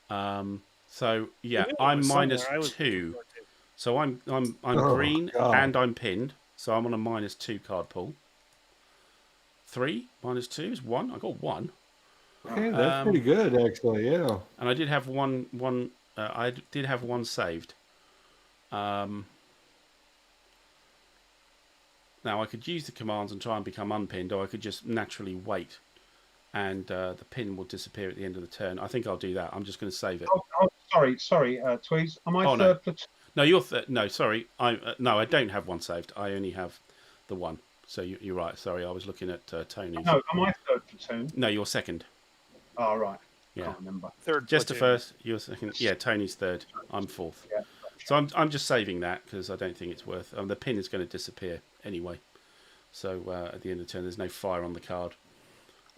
So yeah, I'm -2. So I'm green God. and I'm pinned. So I'm on a -2 card pool. 3 -2 is 1. I got 1. Okay, that's pretty good, actually. Yeah. And I did have one. I did have one saved. Now I could use the commands and try and become unpinned, or I could just naturally wait, and the pin will disappear at the end of the turn. I think I'll do that. I'm just going to save it. Oh, sorry, Tweez. Am I Oh, no. third platoon? No, you're no. Sorry, I don't have one saved. I only have the one. So you're right. Sorry, I was looking at Tony's. No, am I third platoon? No, you're second. Oh, right. Yeah. Can't remember. Third. Jester platoon. first. You're second. Yeah, Tony's third. I'm fourth. Yeah. So I'm just saving that because I don't think it's worth. The pin is going to disappear anyway. So at the end of the turn, there's no fire on the card.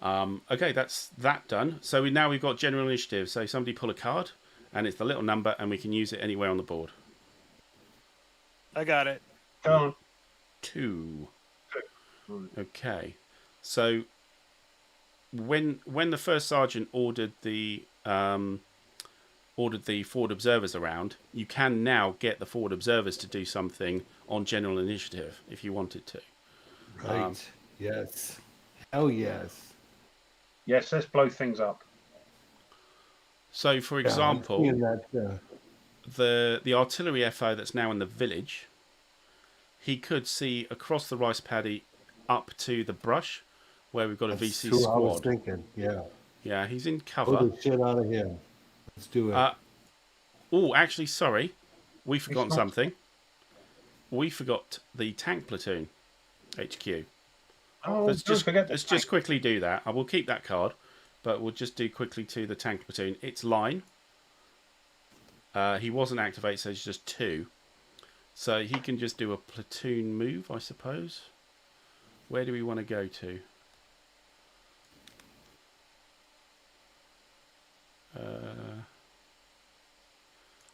Okay, that's that done. So we've got general initiative. So somebody pull a card, and it's the little number, and we can use it anywhere on the board. I got it. Go on. 2. Right. Okay. So when the first sergeant ordered the forward observers around, you can now get the forward observers to do something on general initiative if you wanted to. Right. Yes. Hell yes. Yes, let's blow things up. So, for Yeah, I'm example, seeing that, the artillery FO that's now in the village, he could see across the rice paddy up to the brush where we've got a that's VC who squad. I was thinking. Yeah. Yeah, he's in cover. Pull the shit out of him. Let's do it. Oh, actually, sorry. We've forgotten not- something. We forgot the tank platoon HQ. Oh, Let's don't forget the just quickly do that. I will keep that card, but we'll just do quickly to the tank platoon. It's line. He wasn't activated, so it's just 2. So he can just do a platoon move, I suppose. Where do we want to go to?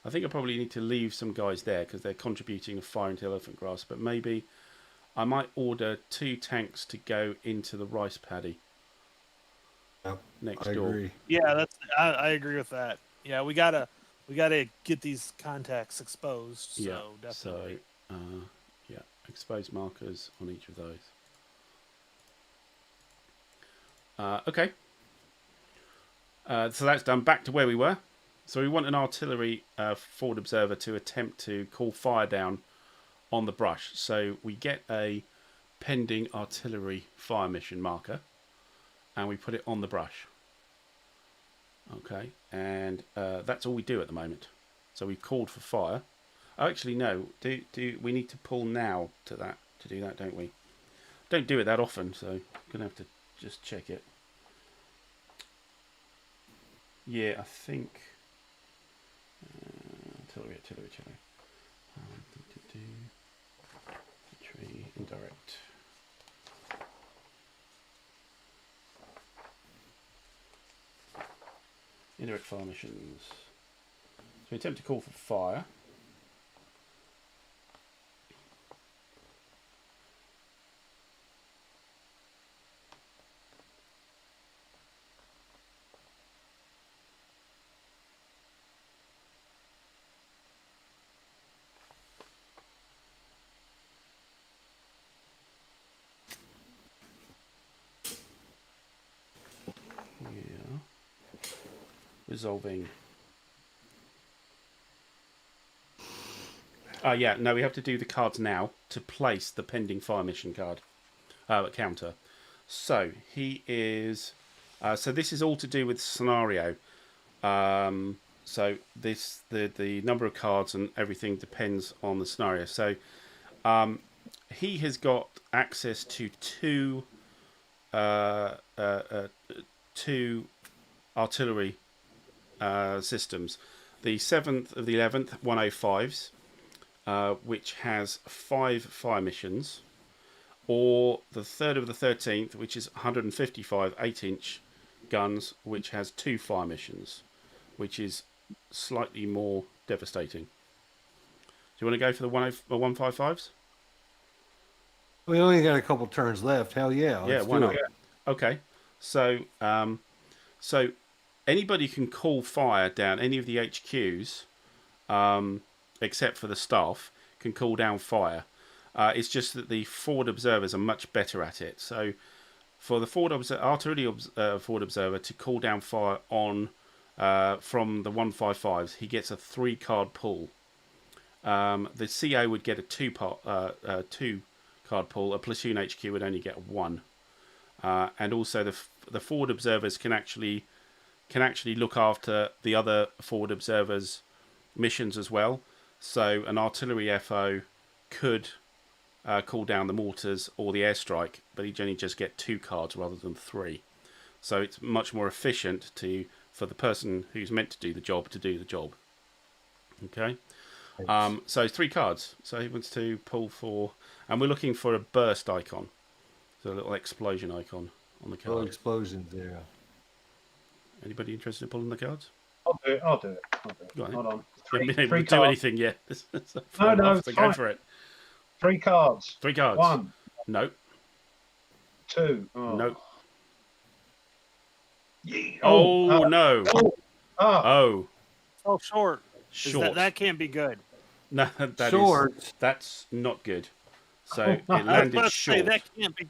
I think I probably need to leave some guys there because they're contributing a fire into elephant grass, but maybe I might order 2 tanks to go into the rice paddy Yep, next I door. agree. Yeah, I agree with that. Yeah, we gotta get these contacts exposed. So Yeah, definitely. so expose markers on each of those. Okay. So that's done. Back to where we were. So we want an artillery forward observer to attempt to call fire down on the brush. So we get a pending artillery fire mission marker, and we put it on the brush. Okay, and that's all we do at the moment. So we've called for fire. Oh, actually, no. Do we need to pull now to do that, don't we? Don't do it that often, so I'm gonna have to just check it. Yeah, I think artillery. Tree indirect. Indirect fire missions. So we attempt to call for fire. Resolving. Yeah, no, we have to do the cards now to place the pending fire mission card counter. So he is. So this is all to do with scenario. So this the number of cards and everything depends on the scenario. So he has got access to two artillery systems. The 7th of the 11th 105s, which has 5 fire missions, or the 3rd of the 13th, which is 155 8-inch guns, which has 2 fire missions, which is slightly more devastating. Do you want to go for the 155s? We only got a couple turns left. Hell yeah. Yeah, Let's why do not? it. Okay, so anybody can call fire down any of the HQs, except for the staff, can call down fire. It's just that the forward observers are much better at it. So for the artillery forward observer to call down fire on from the 155s, he gets a 3-card pull. The CO would get a 2-card pull. A platoon HQ would only get 1. And also the forward observers can actually look after the other forward observers' missions as well. So an artillery FO could call down the mortars or the airstrike, but he'd only just get 2 cards rather than 3. So it's much more efficient for the person who's meant to do the job to do the job. Okay. So 3 cards. So he wants to pull for, and we're looking for a burst icon. So a little explosion icon on the card. Little explosions there. Anybody interested in pulling the cards? I'll do it. Go on, Hold on. You haven't been able Three to do cards. anything yet. No, So go fine. for it. 3 cards. 3 cards. 1, No. 2. Oh. No. Yeah. Oh, no. Ah. Oh. Oh, short. Short. That can't be good. No, Short. that's not good. So it I was landed about to say, short. that can't be.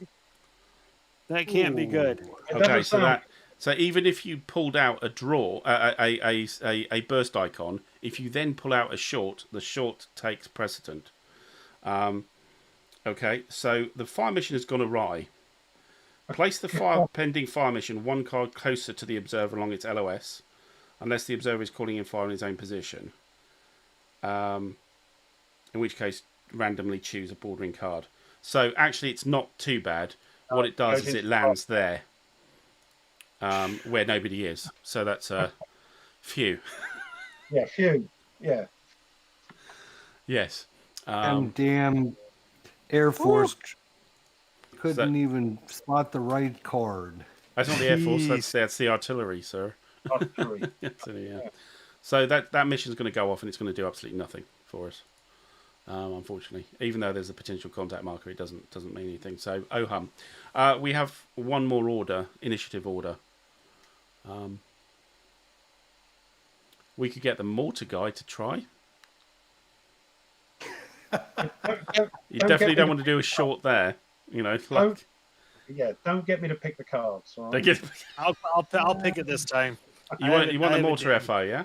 That can't be good. It Okay, doesn't sound- so even if you pulled out a draw, a burst icon, if you then pull out a short, the short takes precedent. Okay, so the fire mission has gone awry. Place the pending fire mission 1 card closer to the observer along its LOS, unless the observer is calling in fire in his own position. In which case, randomly choose a bordering card. So actually, it's not too bad. What it does is it lands there, where nobody is. So that's a few. Yeah, few. Yeah. Yes. And damn Air Force couldn't even spot the right card. That's not the Air Force. That's the artillery, sir. Artillery. So that mission's going to go off, and it's going to do absolutely nothing for us. Unfortunately, even though there's a potential contact marker, it doesn't mean anything. So hum. We have one more order, initiative order. We could get the mortar guy to try. You definitely don't want to do a short there, you know. Like, don't get me to pick the cards. All right? I'll pick it this time. You want the I mortar FO, yeah?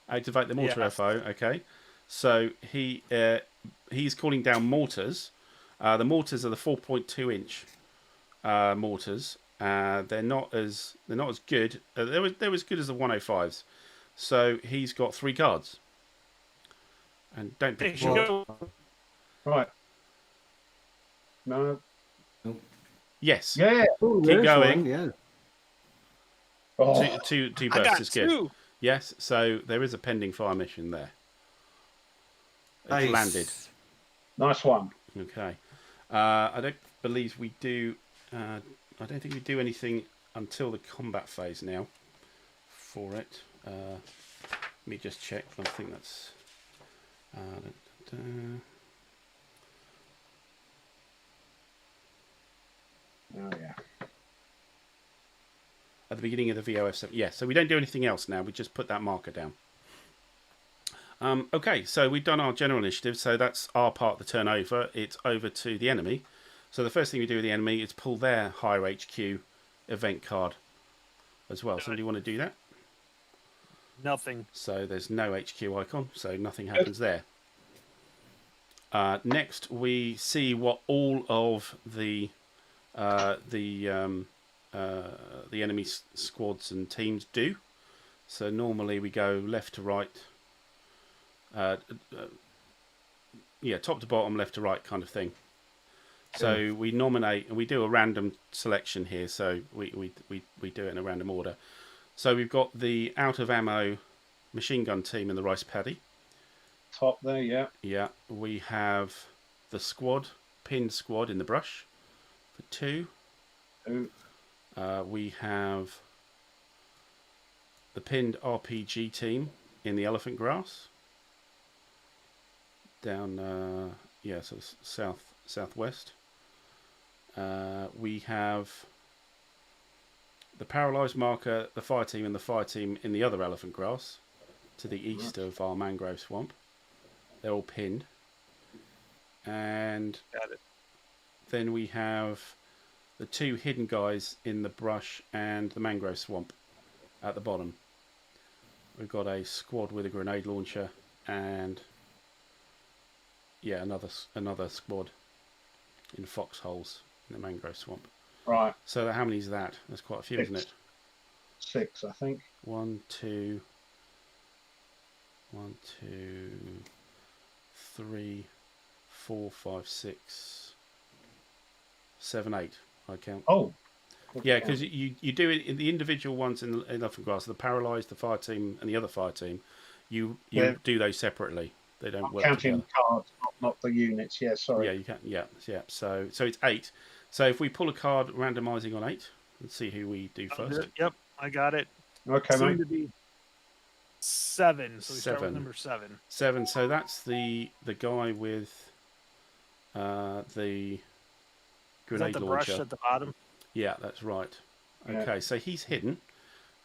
Activate the mortar Yes. FO. Okay. So he's calling down mortars. The mortars are the 4.2 inch mortars. They're not as good. They're as good as the 105s. So he's got 3 cards. And don't Hey, pick should short. go. Right. No. Yes. Yeah. Oh, Keep there's going. one, yeah. Oh, Two I bursts got is good. 2. Yes. So there is a pending fire mission there. It's Nice. landed. nice one. Okay. I don't believe we do. I don't think we do anything until the combat phase now. For it, let me just check. I think that's. Oh yeah. At the beginning of the VOF7. Yeah, so we don't do anything else now. We just put that marker down. Okay, so we've done our general initiative. So that's our part of the turnover. It's over to the enemy. So the first thing we do with the enemy is pull their higher HQ event card as well. Somebody want to do that? Nothing. So there's no HQ icon, so nothing happens there. Next, we see what all of the enemy squads and teams do. So normally we go left to right. Yeah, top to bottom, left to right kind of thing. So we nominate and we do a random selection here. So we do it in a random order. So we've got the out of ammo machine gun team in the rice paddy. Top there, yeah. Yeah, we have the squad, pinned squad in the brush for 2. Ooh. We have the pinned RPG team in the elephant grass. Down, so southwest. We have the paralysed marker, the fire team, and the fire team in the other elephant grass to the east of our mangrove swamp. They're all pinned. And Got it. then we have the 2 hidden guys in the brush and the mangrove swamp at the bottom. We've got a squad with a grenade launcher and another squad in foxholes in the mangrove swamp. Right. So how many is that? There's quite a few, isn't it? 6, I think. 1, 2, 3, 4, 5, 6, 7, 8. I count. Oh. Yeah, because you do it in the individual ones in elephant grass, the paralysed, the fire team, and the other fire team. You do those separately. They don't I'm work counting together. cards, not the units. Yeah, sorry. Yeah, you can. Yeah. So it's 8. So if we pull a card randomising on 8, let's see who we do first. Yep, I got it. Okay, Soon mate. to be 7. So we start with 7. number 7. 7. So that's the guy with the Is grenade that the launcher. brush at the bottom? Yeah, that's right. Yeah. Okay, so he's hidden.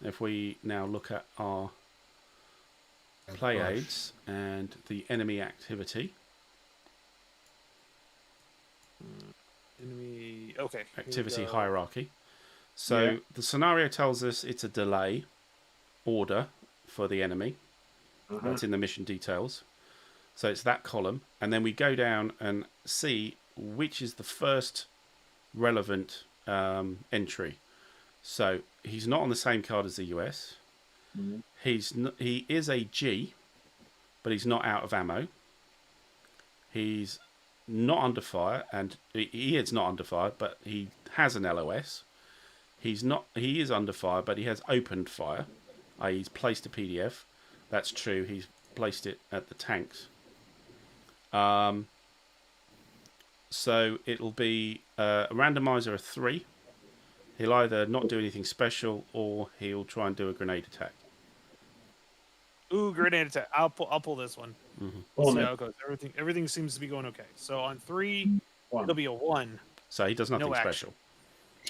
If we now look at our play aids and the enemy activity. Enemy. Okay. here we Activity go. hierarchy. So the scenario tells us it's a delay order for the enemy. That's in the mission details. So it's that column. And then we go down and see which is the first relevant entry. So he's not on the same card as the US. He is a G, but he's not out of ammo. He's not under fire, and he is not under fire, but he has an LOS. He is under fire, but he has opened fire, i.e. he's placed a PDF. That's true. He's placed it at the tanks. So it'll be a randomizer of 3. He'll either not do anything special or he'll try and do a grenade attack. Ooh, grenade attack. I'll pull this one. Mm-hmm. We'll see how it goes. Everything seems to be going okay. So on 3, it'll be a 1. So he does nothing No special.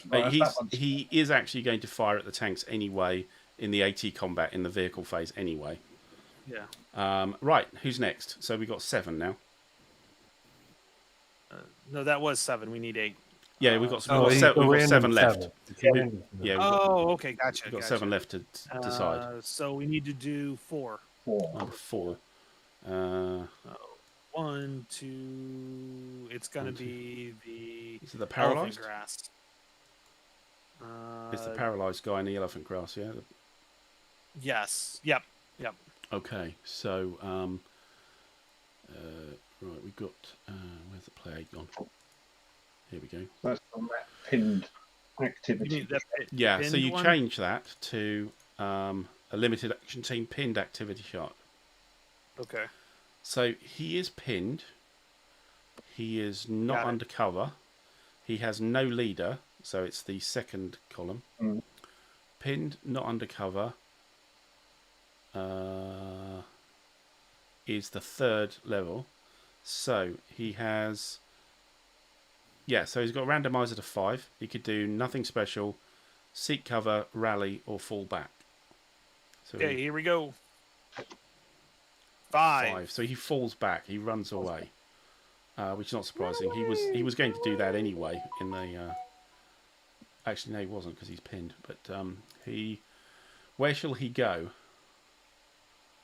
Right, He is actually going to fire at the tanks anyway in the AT combat in the vehicle phase anyway. Yeah. Right, who's next? So we've got 7 now. No, that was 7. We need 8. Yeah, we've got 7 left. Yeah, Oh, okay, gotcha. we've got 7 left to decide. So we need to do 4. 4. Number 4. 1, 2. It's gonna 1, 2. be the Is it the elephant paralyzed? grass. It's the paralyzed guy in the elephant grass, yeah? Yes. Yep. Okay, so, right, we've got, where's the play aid gone? Here we go. That's on that pinned You activity. mean the Yeah, so pinned you one? change that to a limited action team pinned activity shot. Okay. So he is pinned. He is not Got it. undercover. He has no leader, so it's the second column. Mm. Pinned, not undercover, is the third level. So he has... Yeah, so he's got a randomizer to 5. He could do nothing special, seek cover, rally, or fall back. So Okay, here we go. 5. So he falls back. He runs away, which is not surprising. He was going to do that anyway. In the actually, no, he wasn't because he's pinned. But he, where shall he go?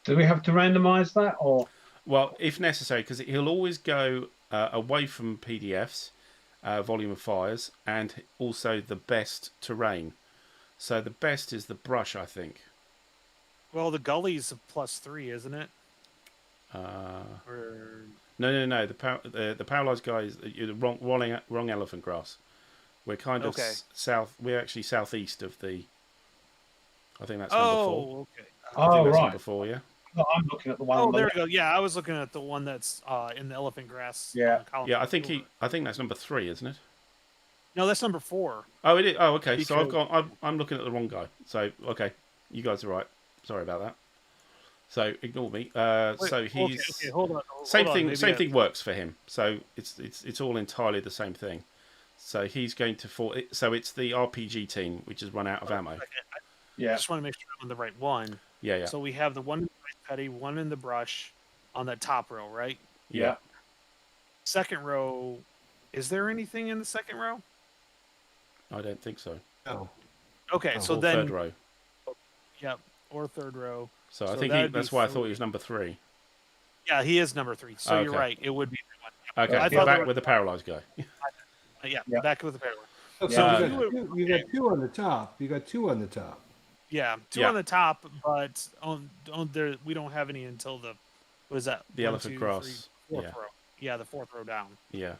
Do we have to randomise that, or Well, if necessary, because he'll always go away from PDFs, volume of fires, and also the best terrain. So the best is the brush, I think. Well, the gully's a +3, isn't it? Or... No. The paralyzed guy is the wrong elephant grass. We're kind of south. We're actually southeast of the. I think that's number 4. Okay. I think that's right. number 4. Yeah. No, I'm looking at the one. Oh, on the there left. we go. Yeah, I was looking at the one that's in the elephant grass. Yeah. Column. Yeah, I think that's number 3, isn't it? No, that's number 4. Oh, it is. Oh, okay. Because... So I'm looking at the wrong guy. So okay, you guys are right. Sorry about that. So ignore me. So he's okay, hold on. same Hold thing. on, Same thing works for him. So it's all entirely the same thing. So he's going to fall. So it's the RPG team which has run out of ammo. Yeah. I just want to make sure I'm on the right one. Yeah. So we have the one in the petty, one in the brush on that top row, right? Yeah. Second row, is there anything in the second row? I don't think so. No. Okay, Oh, so or then third row. Yep, or third row. So I So think that'd be that's why I thought 3. he was number 3. Yeah, he is number 3. So you're Okay. right. It would be Okay, I we're thought back they were- with the paralyzed guy. yeah, Yeah. back with the parallel. So Yeah. you got 2 on the top. You got 2 on the top. Yeah, 2 Yeah. on the top, but on there we don't have any until the what is that? The 1, elephant 2, grass. 3, fourth Yeah. row. Yeah, the 4th row down. Yeah,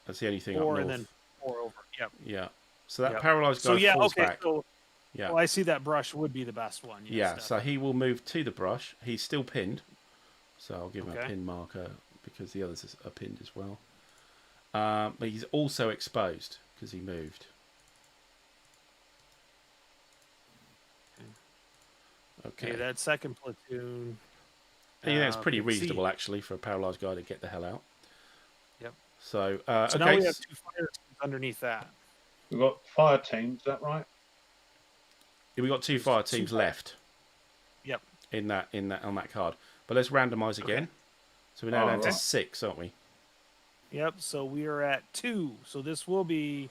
that's the only thing 4 up and north. then 4 over. Yep. Yeah. So that Yep. paralyzed guy So yeah, falls okay. back. So Yeah. well, I see that brush would be the best one. Yes, Yeah, so he will move to the brush. He's still pinned, so I'll give him a Okay. pin marker because the others are pinned as well. But he's also exposed because he moved. Okay, Okay, that second platoon. I think that's pretty let's see. reasonable actually for a paralyzed guy to get the hell out. Yep. So, So okay, now we have 2 fire teams underneath that. We've got fire teams. Is that right? we got 2 fire teams left. Yep. In that on that card. But let's randomize again. So we're now down to right. 6, aren't we? Yep. So we are at 2. So this will be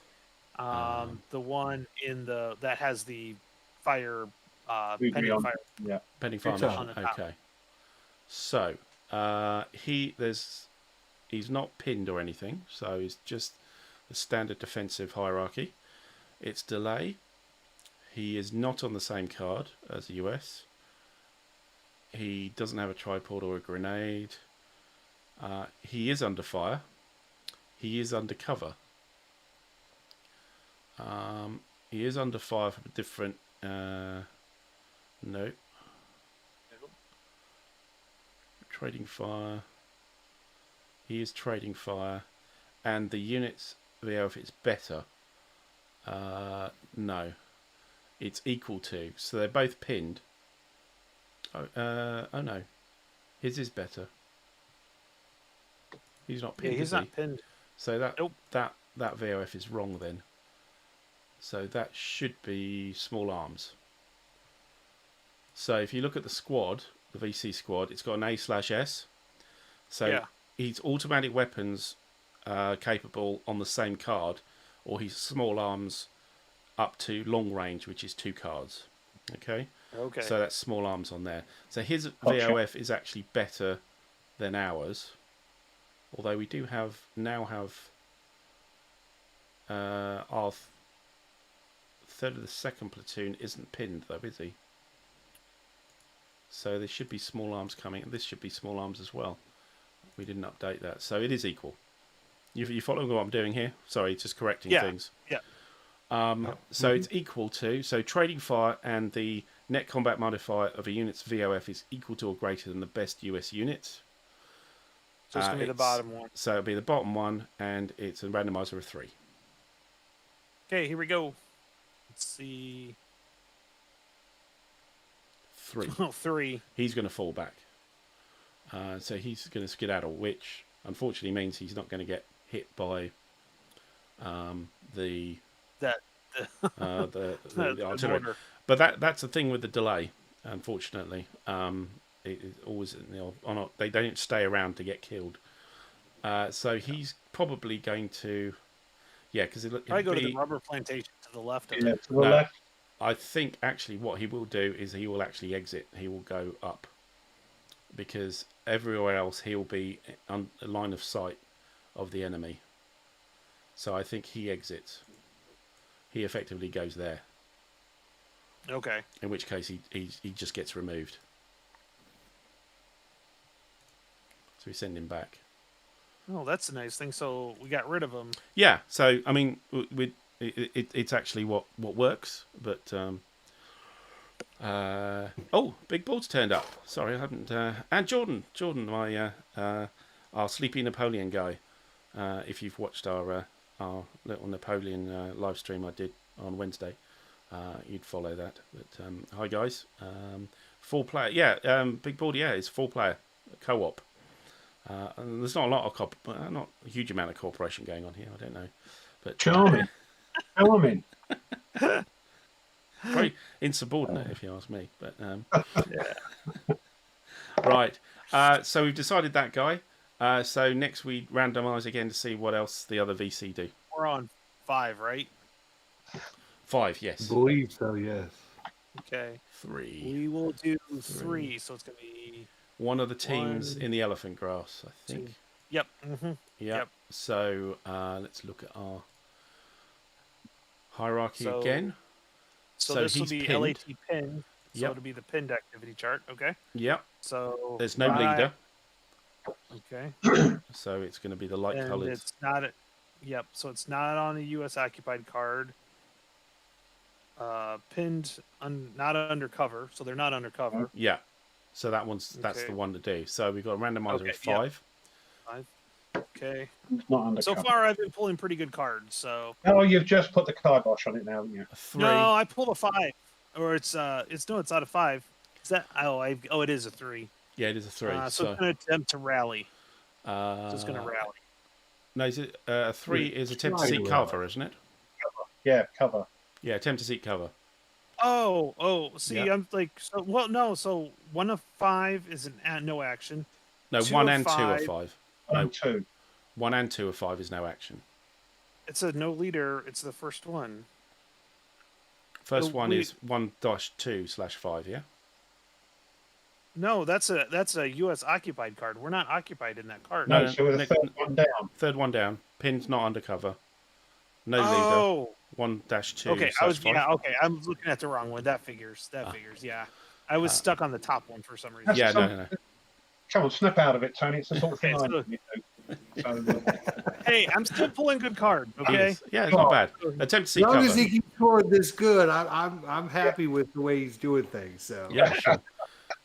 the one in the that has the fire We agree pending on- fire. Yeah. Pending fire It's mission. on the top. Okay. So he's not pinned or anything, so he's just the standard defensive hierarchy. It's delay. He is not on the same card as the US. He doesn't have a tripod or a grenade. He is under fire. He is under cover. He is under fire from a different. No. Trading fire. He is trading fire, and the units if it's better. No, it's equal to. So they're both pinned. Oh no, his is better. He's not pinned. Yeah, he's is not he? pinned. So that Nope. that VOF is wrong then. So that should be small arms. So if you look at the squad, the VC squad, it's got an A/S. So Yeah. he's automatic weapons capable on the same card, or he's small arms up to long range, which is 2 cards. Okay. Okay. So that's small arms on there. So his Gotcha. VOF is actually better than ours. Although we do now have our third of the second platoon isn't pinned though, is he? So there should be small arms coming, and this should be small arms as well. We didn't update that, so it is equal. You following what I'm doing here? Sorry, just correcting things. Yeah. So it's equal to, so trading fire and the net combat modifier of a unit's VOF is equal to or greater than the best US unit. So it's going to be the bottom one. So it'll be the bottom one, and it's a randomizer of 3. Okay, here we go. Let's see. 3. Oh, 3. He's going to fall back. So he's going to skedaddle, which unfortunately means he's not going to get hit by the artillery. Order. But that's the thing with the delay. Unfortunately, it always they don't stay around to get killed. So he's probably going to, because I go to the rubber plantation to the left of Yeah, it. to the No. left. I think actually what he will do is he will actually exit. He will go up because everywhere else he'll be on a line of sight of the enemy. So I think he exits. He effectively goes there. Okay. In which case he just gets removed. So we send him back. Oh, that's a nice thing. So we got rid of him. Yeah. So I mean, it's actually what works. But Big Ball's turned up. Sorry, I hadn't. And Jordan, my our Sleepy Napoleon guy. If you've watched our little Napoleon live stream I did on Wednesday, you'd follow that. But hi guys, 4-player. Yeah, Big Ball. Yeah, it's 4-player co-op. And there's not a lot of not a huge amount of cooperation going on here. I don't know, but Charming. Charming. very insubordinate if you ask me. But right. So we've decided that guy. So next we randomise again to see what else the other VC do. We're on 5, right? 5, yes. I believe so, yes. Okay. 3. We will do 3. So it's going to be One of the teams 1, in the elephant grass, I think. 2. Yep. Mm-hmm. Yep. So let's look at our hierarchy So- again. So So this will he's be pinned. LAT pin. So Yep. it'll be the pinned activity chart. Okay. Yep. So There's no leader, Okay. so it's going to be the light And colours. it's not. Yep. So it's not on a U.S. occupied card. Pinned, not undercover. So they're not undercover. Yeah. So that's Okay. the one to do. So we've got a randomizer Okay, of yeah. 5. 5. Okay. It's not undercover. So far, I've been pulling pretty good cards. So Oh, you've just put the kibosh on it now, haven't you? A 3. no, I pulled a 5, or it's not a 5. Is that? Oh, it is a 3. Yeah, it is a 3. So so it's going to attempt to rally. so So it's going to rally. No, is it, 3 is attempt to Slide seek around. cover, isn't it? Yeah, cover. Yeah, attempt to seek cover. Oh, see, Yeah. I'm like, so well, no, so 1 of 5 is no action. No, 2 1 of and 2 are 5. 5. One No. and two. 1 and 2 of 5 is no action. It's a no leader. It's the first one. First Oh, one wait. is 1-2/5, yeah? No, that's a U.S. occupied card. We're not occupied in that card. No, No, so with the Nick- third one down. Third one down. Pin's not undercover. No leader. Oh, 1-2/5. okay. I was looking at the wrong one. That figures. Yeah. I was stuck on the top one for some reason. Yeah, Some- no. Come on, snap out of it, Tony. It's the sort of thing Okay, I so- do. So, Hey, I'm still pulling good cards. Okay. Yes. Yeah, it's not bad. Attempt to As seek long cover. as he keeps scoring this good, I'm happy with the way he's doing things. So Yeah, sure.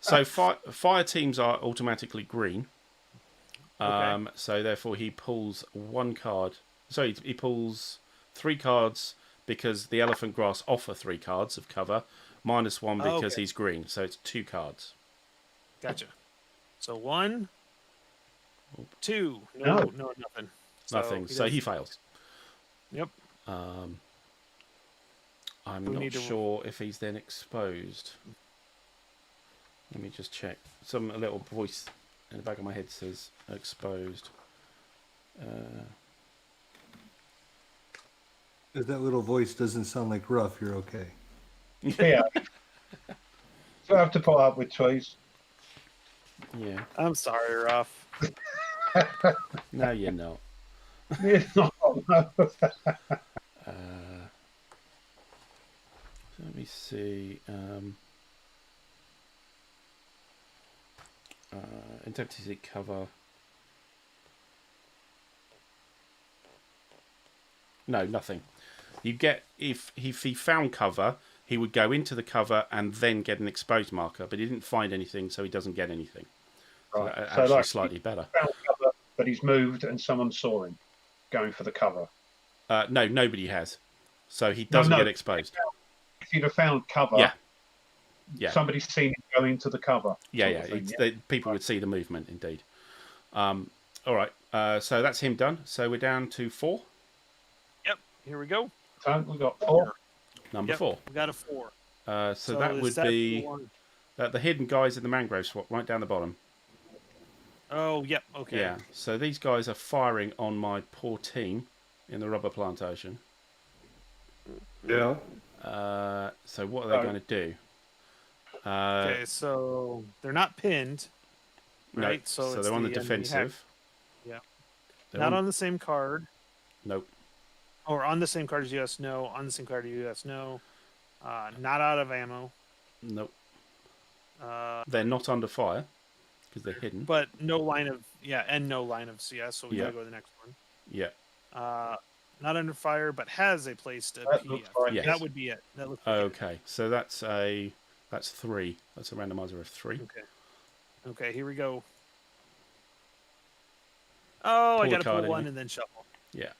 So fire teams are automatically green. Okay. So therefore he pulls 1 card. So he pulls 3 cards because the elephant grass offer 3 cards of cover, minus 1 because Okay. he's green. So it's 2 cards. Gotcha. So 1, 2. No. No, nothing. Nothing. So he does- fails. Yep. I'm We not need to- sure if he's then exposed. Let me just check. A little voice in the back of my head says exposed. if that little voice doesn't sound like rough, you're okay. yeah, You have to put up with Tweez. Yeah. I'm sorry, Ruff. No, you're not. It's not. No. Let me see. Indemnity seat cover. No, nothing. You get if he found cover, he would go into the cover and then get an exposed marker, but he didn't find anything, so he doesn't get anything. Right. So So, actually, like, slightly better. found cover, but he's moved and someone saw him going for the cover. No, nobody has, so he doesn't get exposed. If you'd have found cover, Yeah. somebody's seen him go into the cover. Yeah. People would see the movement, indeed. All right, so that's him done. So we're down to 4. Yep. Here we go. So we got 4. Number 4. We got a 4. So that would be the hidden guys in the mangrove swamp, right down the bottom. Oh, yep. Okay. Yeah. So these guys are firing on my poor team in the rubber plantation. Yeah. So what are they going to do? Okay, so they're not pinned, right? No, so they're on the defensive. Yeah. They're Not on the same card. Nope. Or on the same card as US, no. On the same card as US, no. Not out of ammo. Nope. They're not under fire because they're hidden. But no line of and no line of CS, so we gotta go to the next one. Yeah. Not under fire, but has a placed That PF. looks right. Yes. That would be it. That looks like it. Okay. So that's 3. That's a randomizer of 3. Okay, here we go. Oh, Pull I a gotta card pull one in. and then shuffle. Yeah.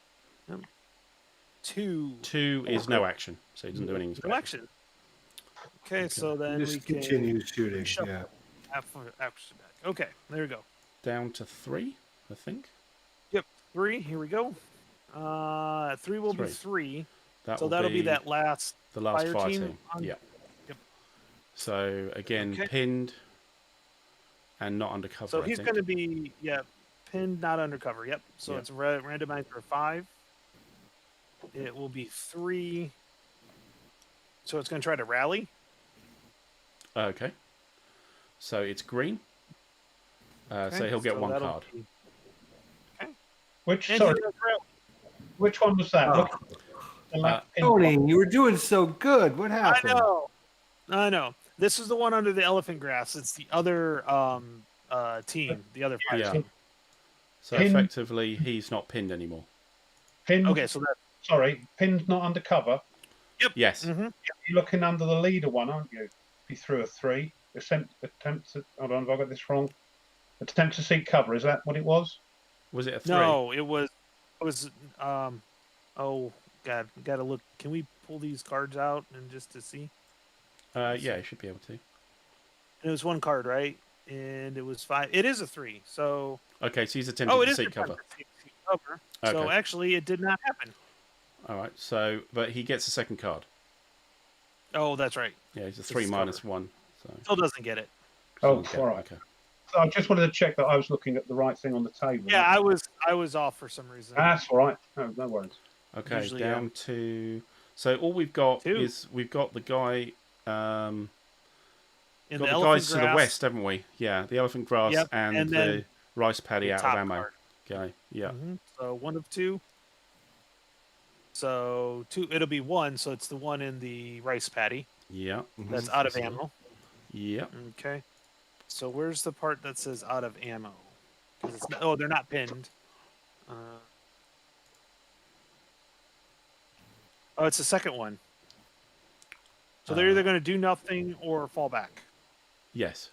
2. 2 is no action, so he doesn't do anything special. No action. Okay, so then Just we can continue shooting. shuffle. Yeah. Action back. Okay, there we go. Down to 3, I think. Yep, 3. Here we go. 3 will be 3. 3. That So will that'll be that last the last fire fire team team. on- Yeah. Yep. So again, Okay. pinned and not undercover. So I he's think. going to be pinned, not undercover. Yep. So Yeah. it's randomized for 5. It will be 3. So it's going to try to rally. Okay. So it's green. Okay, So he'll get so 1 that'll card. be- Which And sorry, he does rally. which one was that? Oh. Look, the left pin Tony, you were doing so good. What I happened? know. This is the one under the elephant grass. It's the other team, the other fire Yeah. team. So Pin- effectively, he's not pinned anymore. Pin, Okay, so that. sorry, pin's not undercover. Yes. Mm-hmm. You're looking under the leader one, aren't you? He threw a 3. Attempt to, hold on, have I got this wrong? Attempt to seek cover. Is that what it was? Was it a 3? No, it was. Oh God, we gotta look. Can we pull these cards out and just to see? Yeah, you should be able to. And it was 1 card, right? And it was 5. It is a 3. So. Okay, so he's attempting Oh, it to is seek a cover. cover. So Okay. actually, it did not happen. All right. So, but he gets a second card. Oh, that's right. Yeah, he's a This 3 is minus covered. 1. So. Still doesn't get it. Oh, Okay, all right. Okay. So I just wanted to check that I was looking at the right thing on the table. Yeah, I was off for some reason. That's all right. No worries. Okay. Usually, Down to. So all we've got 2. is we've got the guy. In Got the the elephant guys to the grass, west, haven't we? Yeah, the elephant grass Yep, and and the then rice paddy the out of top ammo card. guy. Yeah. Mhm. So 1 of 2. So 2. It'll be 1. So it's the one in the rice paddy Yeah. that's out of ammo. Yeah. Okay. So where's the part that says out of ammo? 'Cause it's not, they're not pinned. Oh, it's the second one. So they're either going to do nothing or fall back. Yes.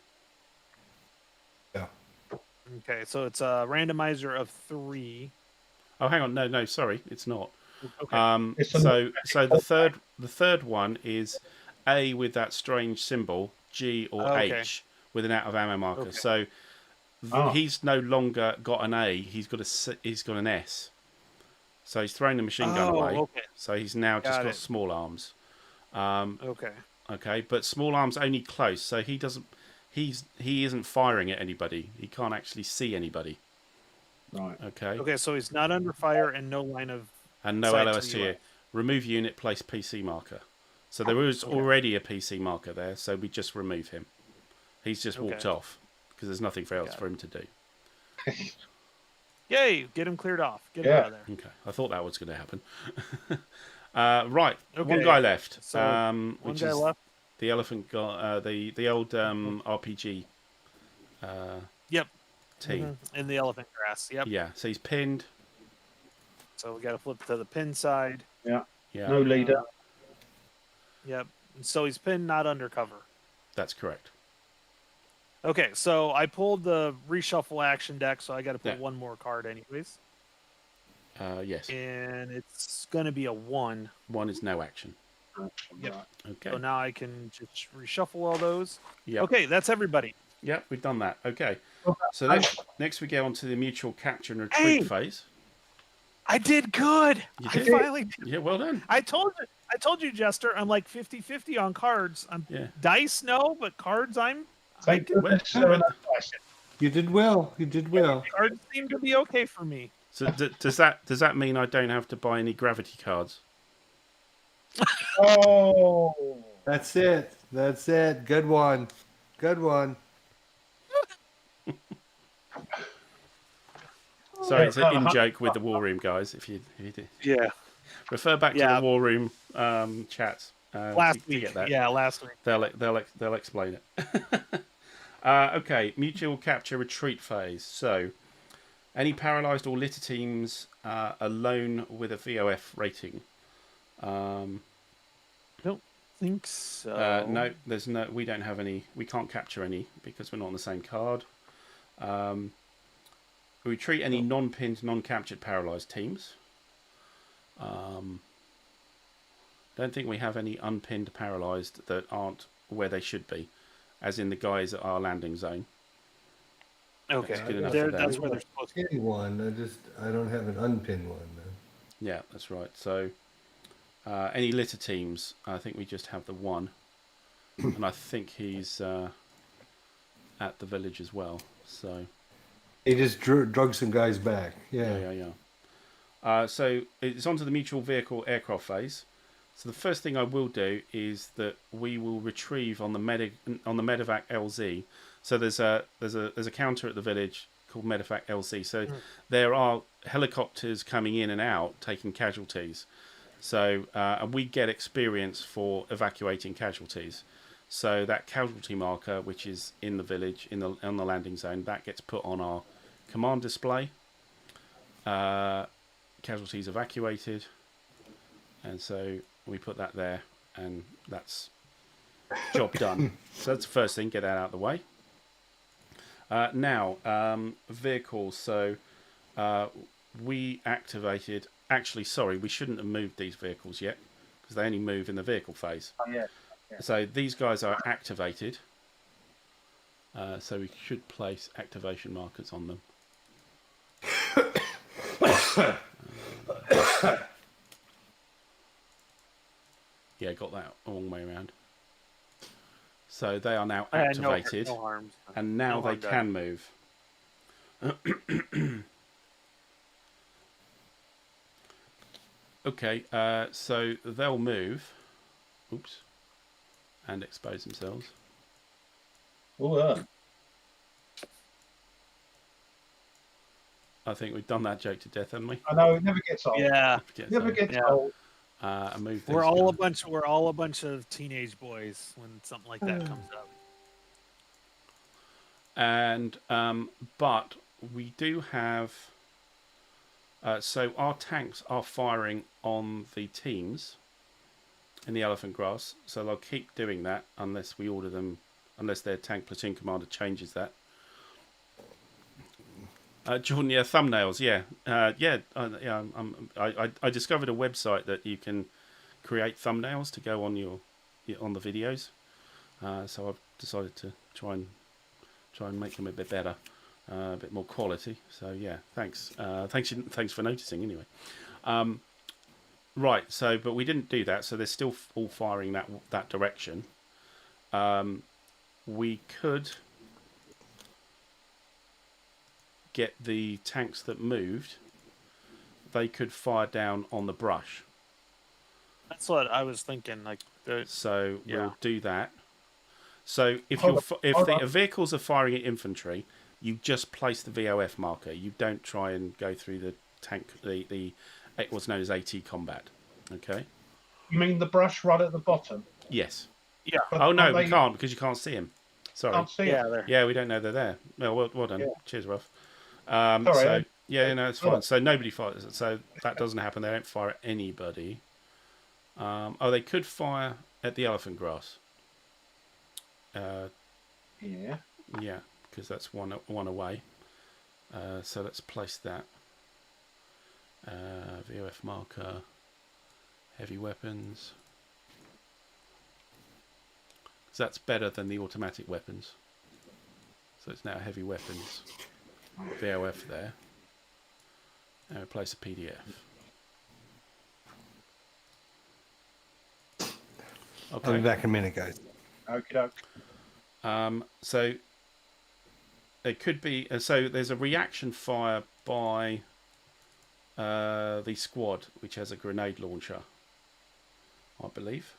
Yeah. Okay, so it's a randomizer of 3. Oh, hang on. No, sorry, it's not. Okay. It's a- So the third one is A with that strange symbol, G or Okay. H with an out of ammo marker. Okay. So Ah. he's no longer got an A. He's got an S. So he's thrown the machine gun Oh, away. okay. So he's now just Got got it. small arms. Okay. Okay, but small arms only close. So he doesn't. He isn't firing at anybody. He can't actually see anybody. Right. Okay. Okay, so he's not under fire and no line of. And no Side to LOS the here. US. Remove unit, place PC marker. So there was Okay. already a PC marker there, so we just remove him. He's just walked Okay. off because there's nothing else Got for him to do. Yay! Get him cleared off. Get him Yeah. out of there. Okay, I thought that was going to happen. Right, one Okay, guy left. so, One which guy is left. the elephant guy, the old RPG Yep. team. In the elephant grass. Yep. Yeah, so he's pinned. So we got to flip to the pin side. Yeah, No leader. Yep. So he's pinned, not undercover. that's correct. Okay, so I pulled the reshuffle action deck, so I got to put Yeah. one more card anyways, Yes, and it's gonna be a 1. one is no action. Yep. Right. Okay. So now I can just reshuffle all those. Yeah. Okay, that's everybody. Yeah, we've done that. Okay. Okay. So next we go on to the mutual capture and retreat Hey! phase. I did good. You I did? finally did. Yeah, well done. I told you, Jester. I'm like 50-50 on cards. I'm Yeah. dice no, but cards I Thank can- goodness there were no questions. You did well. You did well. cards seem to be okay for me. So does that mean I don't have to buy any gravity cards? Oh, That's it. That's it. Good one. Good one. Sorry, it's an Yeah. in joke with the war room guys. If you did. Yeah. Refer back to Yeah. the war room chats. Last to week. get that. Yeah, last week. They'll explain it. Okay, mutual capture retreat phase. So, any paralysed or litter teams alone with a VOF rating. Think so. No, there's no. We don't have any. We can't capture any because we're not on the same card. We treat any non-pinned, non-captured paralysed teams. Don't think we have any unpinned paralysed that aren't where they should be, as in the guys at our landing zone. Okay. That's good enough There- for them. that's where they're supposed to be. Pin one. I don't have an unpinned one. Man. Yeah, that's right. So, any litter teams, I think we just have the one, and I think he's at the village as well. So. He just drug some guys back. Yeah. Yeah. So it's onto the mutual vehicle aircraft phase. So the first thing I will do is that we will retrieve on the medevac LZ. So there's a counter at the village called medevac LZ. So there are helicopters coming in and out taking casualties. So and we get experience for evacuating casualties. So that casualty marker, which is in the village on the landing zone, that gets put on our command display. Casualties evacuated, and so we put that there, and that's job done. So that's the first thing, get that out of the way. Now, vehicles. So we activated. Actually, sorry, we shouldn't have moved these vehicles yet because they only move in the vehicle phase. oh yeah. So these guys are activated. So we should place activation markers on them. Yeah, got that a long way around. So they are now activated, No harms. and now no they harm done. can move. Okay, so they'll move. Oops. And expose themselves. Oh, I think we've done that joke to death, haven't we? I know it never gets old. Yeah. Yes, Never so, gets Yeah. old. and move We're these all a guys. bunch. We're all a bunch of teenage boys when something like that comes up. And but we do have. So our tanks are firing on the teams in the elephant grass. So they'll keep doing that unless we order them, unless their tank platoon commander changes that. Jordan, yeah, thumbnails, yeah, I discovered a website that you can create thumbnails to go on on the videos. So I've decided to try and make them a bit better, a bit more quality. So yeah, thanks for noticing anyway. Right, so but we didn't do that, so they're still all firing that direction. We could get the tanks that moved, they could fire down on the brush. That's what I was thinking. Like, So Yeah. we'll do that. So if Hold you're on, if hold the on. vehicles are firing at infantry, you just place the VOF marker. You don't try and go through the tank, the what's known as AT combat. Okay. You mean the brush right at the bottom? Yes. Yeah. But Oh no, aren't we they- can't because you can't see them. Sorry. Can't see Yeah, it. there. Yeah, we don't know they're there. Well done. Yeah. Cheers, Ralph. Sorry, So yeah, no, it's fine. Look. So nobody fires. So that doesn't happen. They don't fire at anybody. Oh, they could fire at the elephant grass. Yeah. Yeah, because that's one away. So let's place that. VOF marker. Heavy weapons. So that's better than the automatic weapons. So it's now heavy weapons. VOF there. And replace a PDF. I'll be Okay. back in a minute, guys. Okie doke. So it could be. So there's a reaction fire by the squad, which has a grenade launcher, I believe.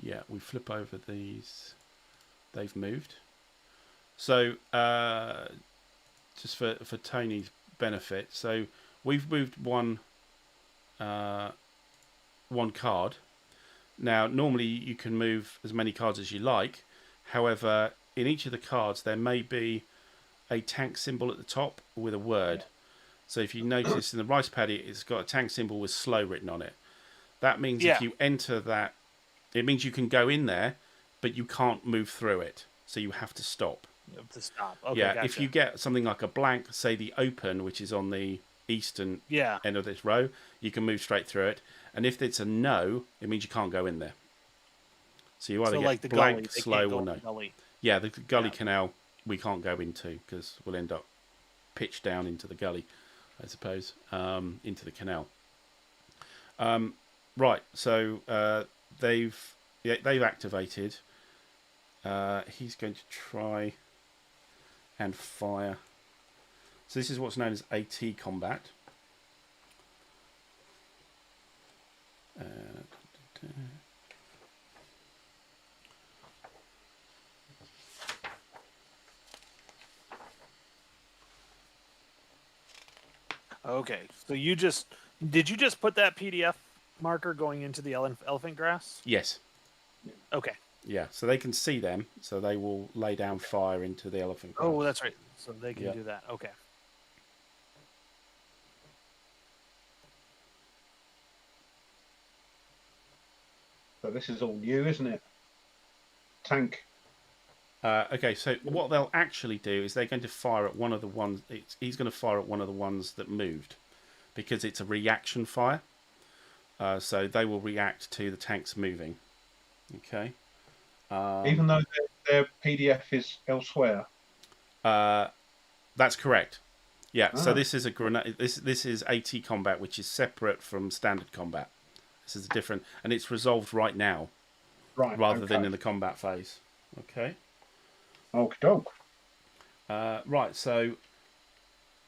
Yeah, we flip over these. They've moved. So just for Tony's benefit, so we've moved one card. Now, normally you can move as many cards as you like. However, in each of the cards, there may be a tank symbol at the top with a word. So if you notice in the rice paddy, it's got a tank symbol with slow written on it. That means if you enter that, it means you can go in there, but you can't move through it. So you have to stop. You have to stop. Okay, Yeah, gotcha. if you get something like a blank, say the open, which is on the eastern end of this row, you can move straight through it. And if it's a no, it means you can't go in there. So you either so get like the blank, gully, they slow, can't go or in no. the gully. Yeah, the gully canal we can't go into because we'll end up pitched down into the gully, I suppose, into the canal. Right, so they've activated. He's going to try and fire. So this is what's known as AT combat. Okay, so did you just put that PDF marker going into the elephant grass? Yes. Okay. Yeah, so they can see them, so they will lay down fire into the elephant grass. Oh, that's right. So they can Yeah. do that. Okay. So this is all new, isn't it? Tank. Okay, so what they'll actually do is they're going to fire at one of the ones. He's going to fire at one of the ones that moved, because it's a reaction fire. So they will react to the tanks moving. Okay. Even though their PDF is elsewhere. That's correct. Yeah. So Ah. this is a grenade. This is AT combat, which is separate from standard combat. This is different, and it's resolved right now, Right. rather than in the combat phase. Okay. Okie doke. Right, so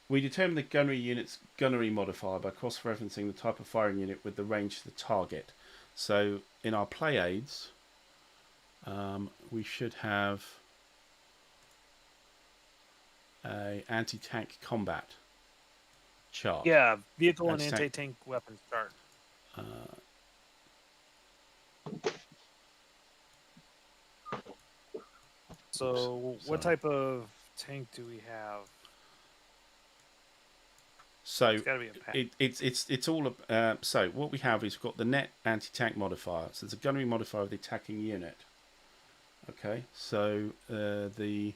we determine the gunnery unit's gunnery modifier by cross-referencing the type of firing unit with the range to the target. So in our play aids, we should have a anti-tank combat chart. Yeah, vehicle and Anti-tank. anti-tank weapons start. So what Sorry. type of tank do we have? So It's got to be a pack. it's all so what we have is we've got the net anti-tank modifier. So there's a gunnery modifier of the attacking unit. Okay, so the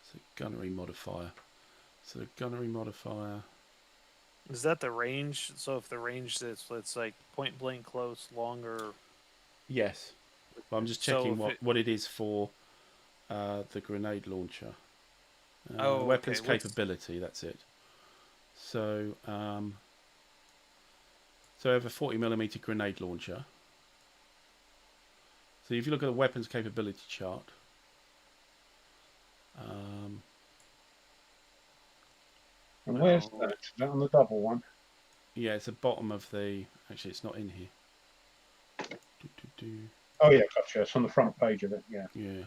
so gunnery modifier. So the gunnery modifier. Is that the range? So if the range is, it's like point blank close, longer. Yes. Well, I'm just So checking if what it is for the grenade launcher. Oh, weapons okay, what's- capability, that's it. So, so I have a 40mm grenade launcher. So So if you look at the weapons capability chart, And where's No. that? Is that on the double one? yeah, it's the bottom of the. Actually, it's not in here. Oh yeah, gotcha. It's on the front page of it. Yeah. Yeah.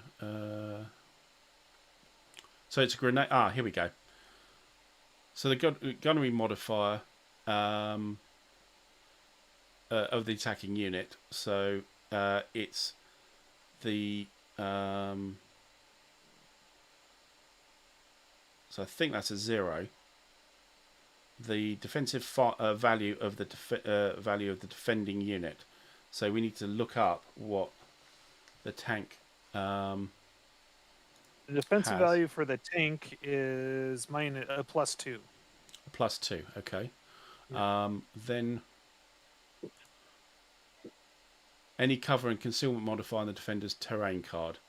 So it's a grenade. Ah, here we go. So the gunnery modifier of the attacking unit. So it's the. So I think that's a 0. The defensive value of the value of the defending unit. So we need to look up what the tank. The defensive has. value for the tank is minus +2. +2, okay. Yeah. Then any cover and concealment modifier on the defender's terrain card.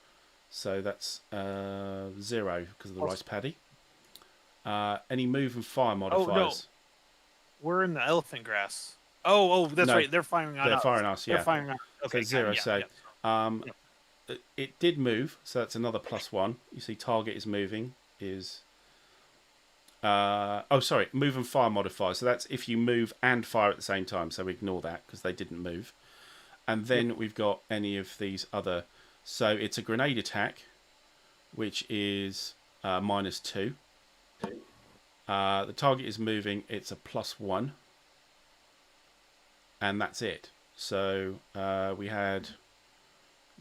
So that's 0 because of the rice paddy. Any move and fire modifiers. Oh, no. We're in the elephant grass. Oh, that's No, right. They're firing on us. They're firing us, yeah. They're firing on us. Okay, So 0. yeah, So yeah. it did move, so that's another +1. You see target is moving. Is move and fire modifier. So that's if you move and fire at the same time. So we ignore that because they didn't move. And then we've got any of these other. So it's a grenade attack, which is -2. The target is moving. It's a +1. And that's it. So we had.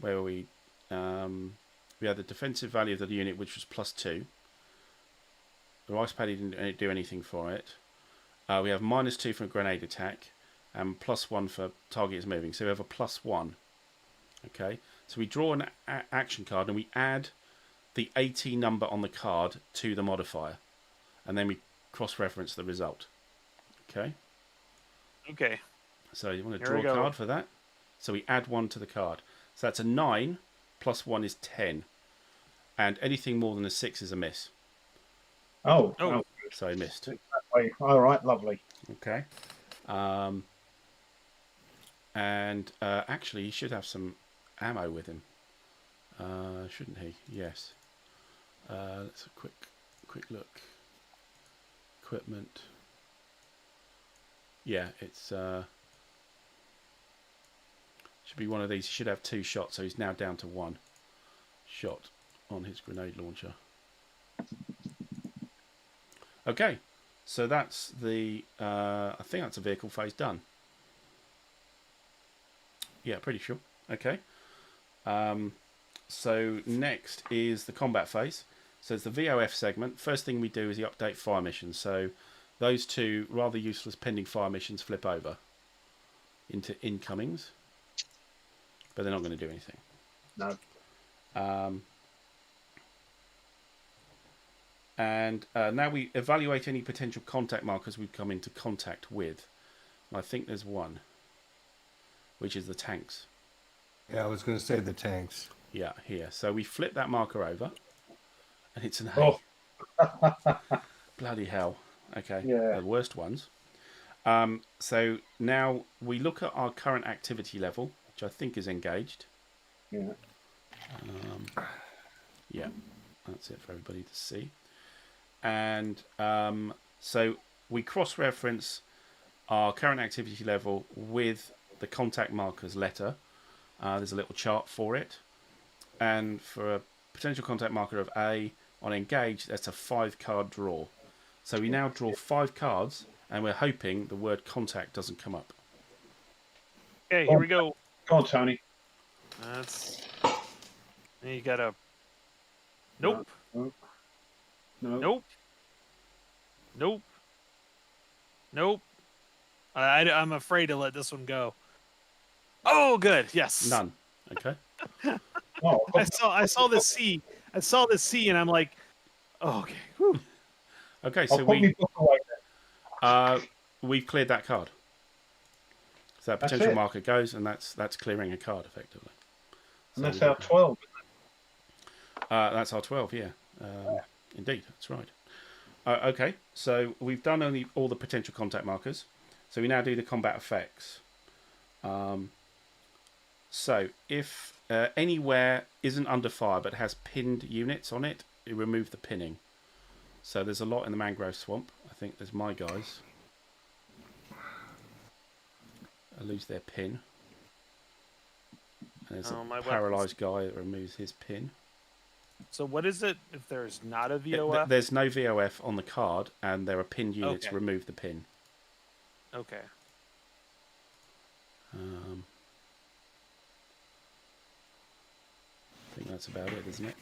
Where were we? We had the defensive value of the unit, which was +2. The rice paddy didn't do anything for it. We have -2 for a grenade attack, and +1 for target is moving. So we have a +1. Okay. So we draw an action card, and we add the AT number on the card to the modifier, and then we cross-reference the result. Okay. Okay. So you want to Here we draw a go. card for that. So we add 1 to the card. So that's a 9 plus 1 is 10. And anything more than a 6 is a miss. Oh. So he missed. That way. All right. Lovely. Okay. Actually, he should have some ammo with him. Shouldn't he? Yes. Let's a quick look. Equipment. Yeah, it's should be one of these. He should have 2 shots, so he's now down to 1 shot on his grenade launcher. Okay, so that's the. I think that's a vehicle phase done. Yeah, pretty sure. Okay. So next is the combat phase. So it's the VOF segment. First thing we do is the update fire missions. So those 2 rather useless pending fire missions flip over into incomings, but they're not going to do anything. No. Now we evaluate any potential contact markers we've come into contact with. And I think there's one, which is the tanks. Yeah, I was going to say the tanks. Yeah, here. So we flip that marker over, and it's an A. Oh. Bloody hell. Okay. Yeah. The worst ones. So now we look at our current activity level, which I think is engaged. Yeah. Yeah, that's it for everybody to see. And so we cross-reference our current activity level with the contact markers letter. There's a little chart for it. And for a potential contact marker of A on engaged, that's a 5-card draw. So we now draw 5 cards, and we're hoping the word contact doesn't come up. Okay, here we go. Go on, Tony. That's. And you gotta. Nope. No. Nope. Nope. Nope. I'm afraid to let this one go. Oh, good. Yes. None. Okay. Oh, I saw the C. I saw the C, and I'm like, oh, okay. Whew. Okay, I'll so put my book away then. we've cleared that card. So that That's potential it. marker goes, and that's clearing a card effectively. And So that's our 12. that's our 12, yeah. Indeed, that's right. Okay, so we've done all the potential contact markers. So we now do the combat effects. So if anywhere isn't under fire but has pinned units on it, you remove the pinning. So there's a lot in the mangrove swamp. I think there's my guys. I lose their pin. And there's my a paralysed guy that removes his pin. So what is it if there's not a VOF? There's no VOF on the card, and there are pinned units. Okay. Remove the pin. Okay. I think that's about it, isn't it?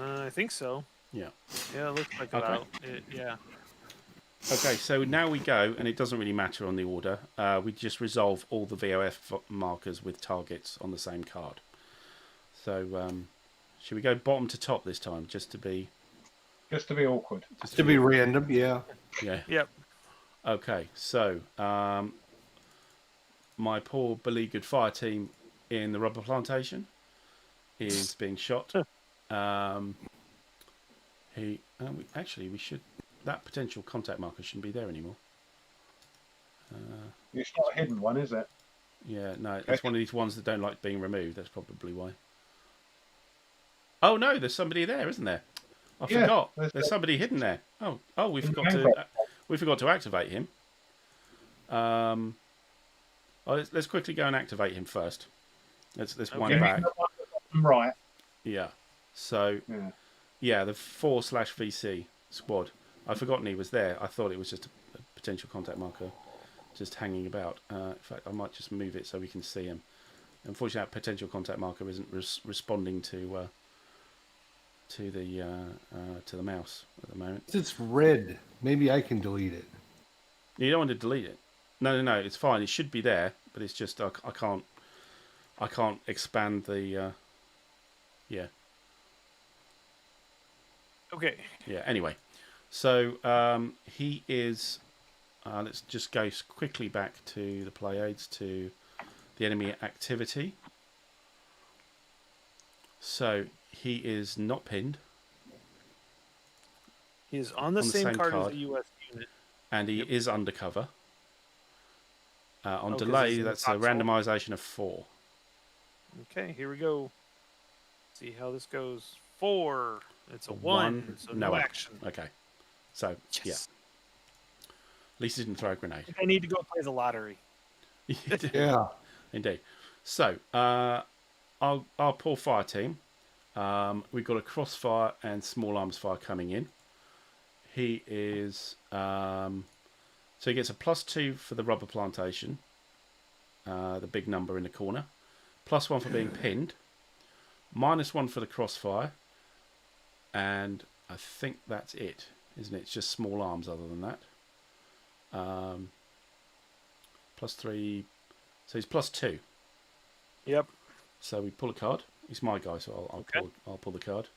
I think so. Yeah. Yeah, it looks like Okay. about it. Yeah. Okay, so now we go, and it doesn't really matter on the order. We just resolve all the VOF markers with targets on the same card. So, should we go bottom to top this time, just to be awkward. Just to be random, yeah. Yeah. Yep. Okay, so my poor beleaguered fire team in the rubber plantation is being shot. We should. That potential contact marker shouldn't be there anymore. It's not a hidden one, is it? Yeah, no, it's one of these ones that don't like being removed. That's probably why. Oh no, there's somebody there, isn't there? I forgot. There's somebody hidden there. Oh, we forgot to activate him. Let's quickly go and activate him first. Let's wind back. Right. Yeah. So yeah, the 4/VC squad. I'd forgotten he was there. I thought it was just a potential contact marker just hanging about. In fact, I might just move it so we can see him. Unfortunately, that potential contact marker isn't responding to the mouse at the moment. It's red. Maybe I can delete it. You don't want to delete it. No, it's fine. It should be there, but it's just I can't expand the. Yeah. Okay. Yeah. Anyway, so he is. Let's just go quickly back to the play aids to the enemy activity. So he is not pinned. He is on the same card as the US unit. And he is undercover. On 'cause delay, he's in the that's a foxhole. randomization of 4. Okay, here we go. See how this goes. 4. It's a 1. So no action. Okay. So, Yes. yeah. At least he didn't throw a grenade. I need to go play the lottery. Yeah. Indeed. So, our poor fire team, we've got a crossfire and small arms fire coming in. He is... so he gets a +2 for the rubber plantation, the big number in the corner. +1 for being pinned. -1 for the crossfire. And I think that's it, isn't it? It's just small arms other than that. +3... So he's +2. Yep. So we pull a card. He's my guy, so I'll pull the card.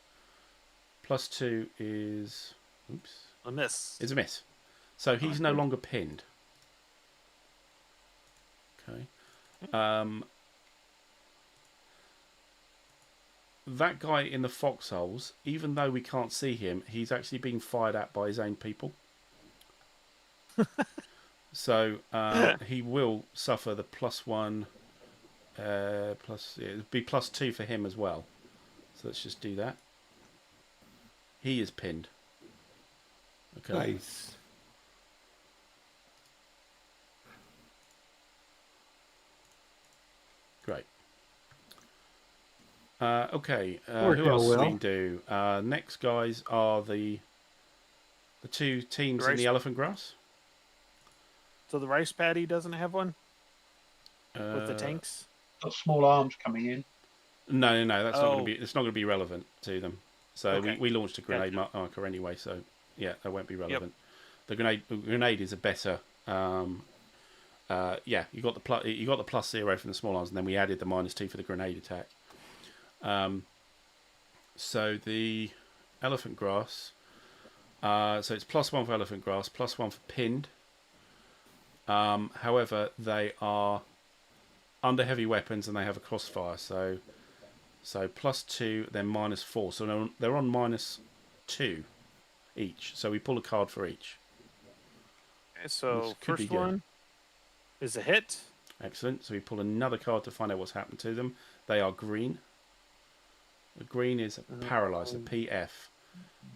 +2 is... Oops. A miss. It's a miss. So he's no longer pinned. Okay. That guy in the foxholes, even though we can't see him, he's actually being fired at by his own people. So he will suffer the +1. It'll be +2 for him as well. So let's just do that. He is pinned. Okay. Nice. Great. Okay. Worked Who out else well. we can do? Next guys are the two teams in Rice- the elephant grass. So the rice paddy doesn't have one with the Uh, tanks. Got small arms coming in. No. That's not going Oh. to be. It's not going to be relevant to them. So Okay. we launched a grenade Gotcha. marker anyway. So yeah, that won't be relevant. The grenade is a better. Yeah, you got the +0 from the small arms, and then we added the -2 for the grenade attack. So the elephant grass. So it's +1 for elephant grass, +1 for pinned. However, they are under heavy weapons and they have a crossfire. So +2, then -4. So they're on -2 each. So we pull a card for each. Okay, so Which could be first good. one is a hit. Excellent. So we pull another card to find out what's happened to them. They are green. The green is paralysed, a PF.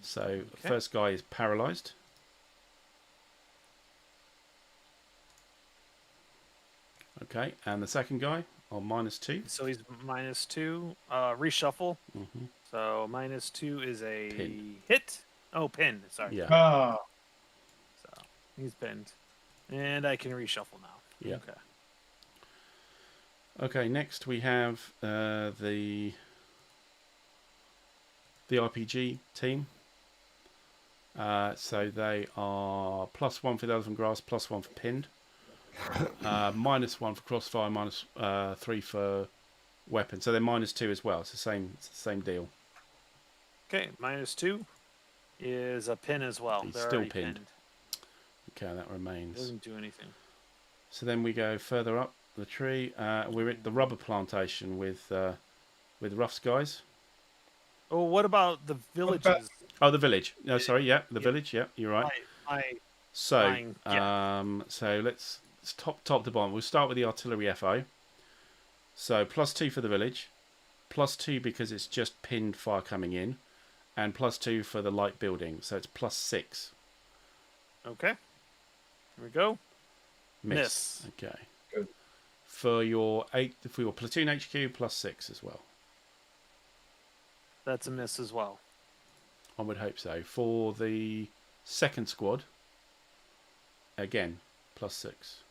So the first guy is paralysed. Okay, and the second guy on -2. So he's -2. Reshuffle. Mm-hmm. So -2 is a Pin. hit. Oh, pinned. Sorry. Yeah. Ah, So he's pinned, and I can reshuffle now. Yeah. Okay. Okay. Next we have the RPG team. So they are +1 for the elephant grass, +1 for pinned, -1 for crossfire, -3 for weapon. So they're -2 as well. It's the same deal. Okay. -2 is a pin as well. He's They're still already pinned. Okay, that remains. Doesn't do anything. So then we go further up the tree. We're at the rubber plantation with Ruff's guys. Oh, what about the villages? Oh, the village. No, sorry. Yeah, the village. Yeah, you're right. So So let's top to bottom. We'll start with the artillery FO. So +2 for the village, +2 because it's just pinned fire coming in, and +2 for the light building. So it's +6. okay. Here we go. Miss. Okay. Good. For your platoon HQ, +6 as well. That's a miss as well. I would hope so. For the second squad, again, +6.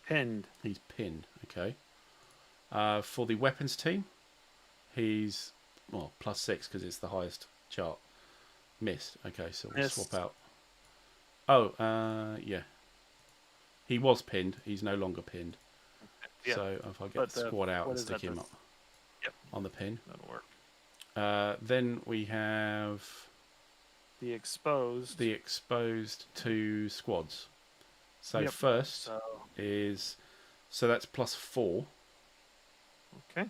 Pinned. He's pinned. Okay. For the weapons team, he's +6 because it's the highest chart. Missed. Okay, so we'll swap out. Oh, yeah. He was pinned. He's no longer pinned. Yeah. So if I get the squad out and stick him up on the pin. That'll work. Then we have The exposed. the exposed 2 squads. So first is, so that's +4. Okay.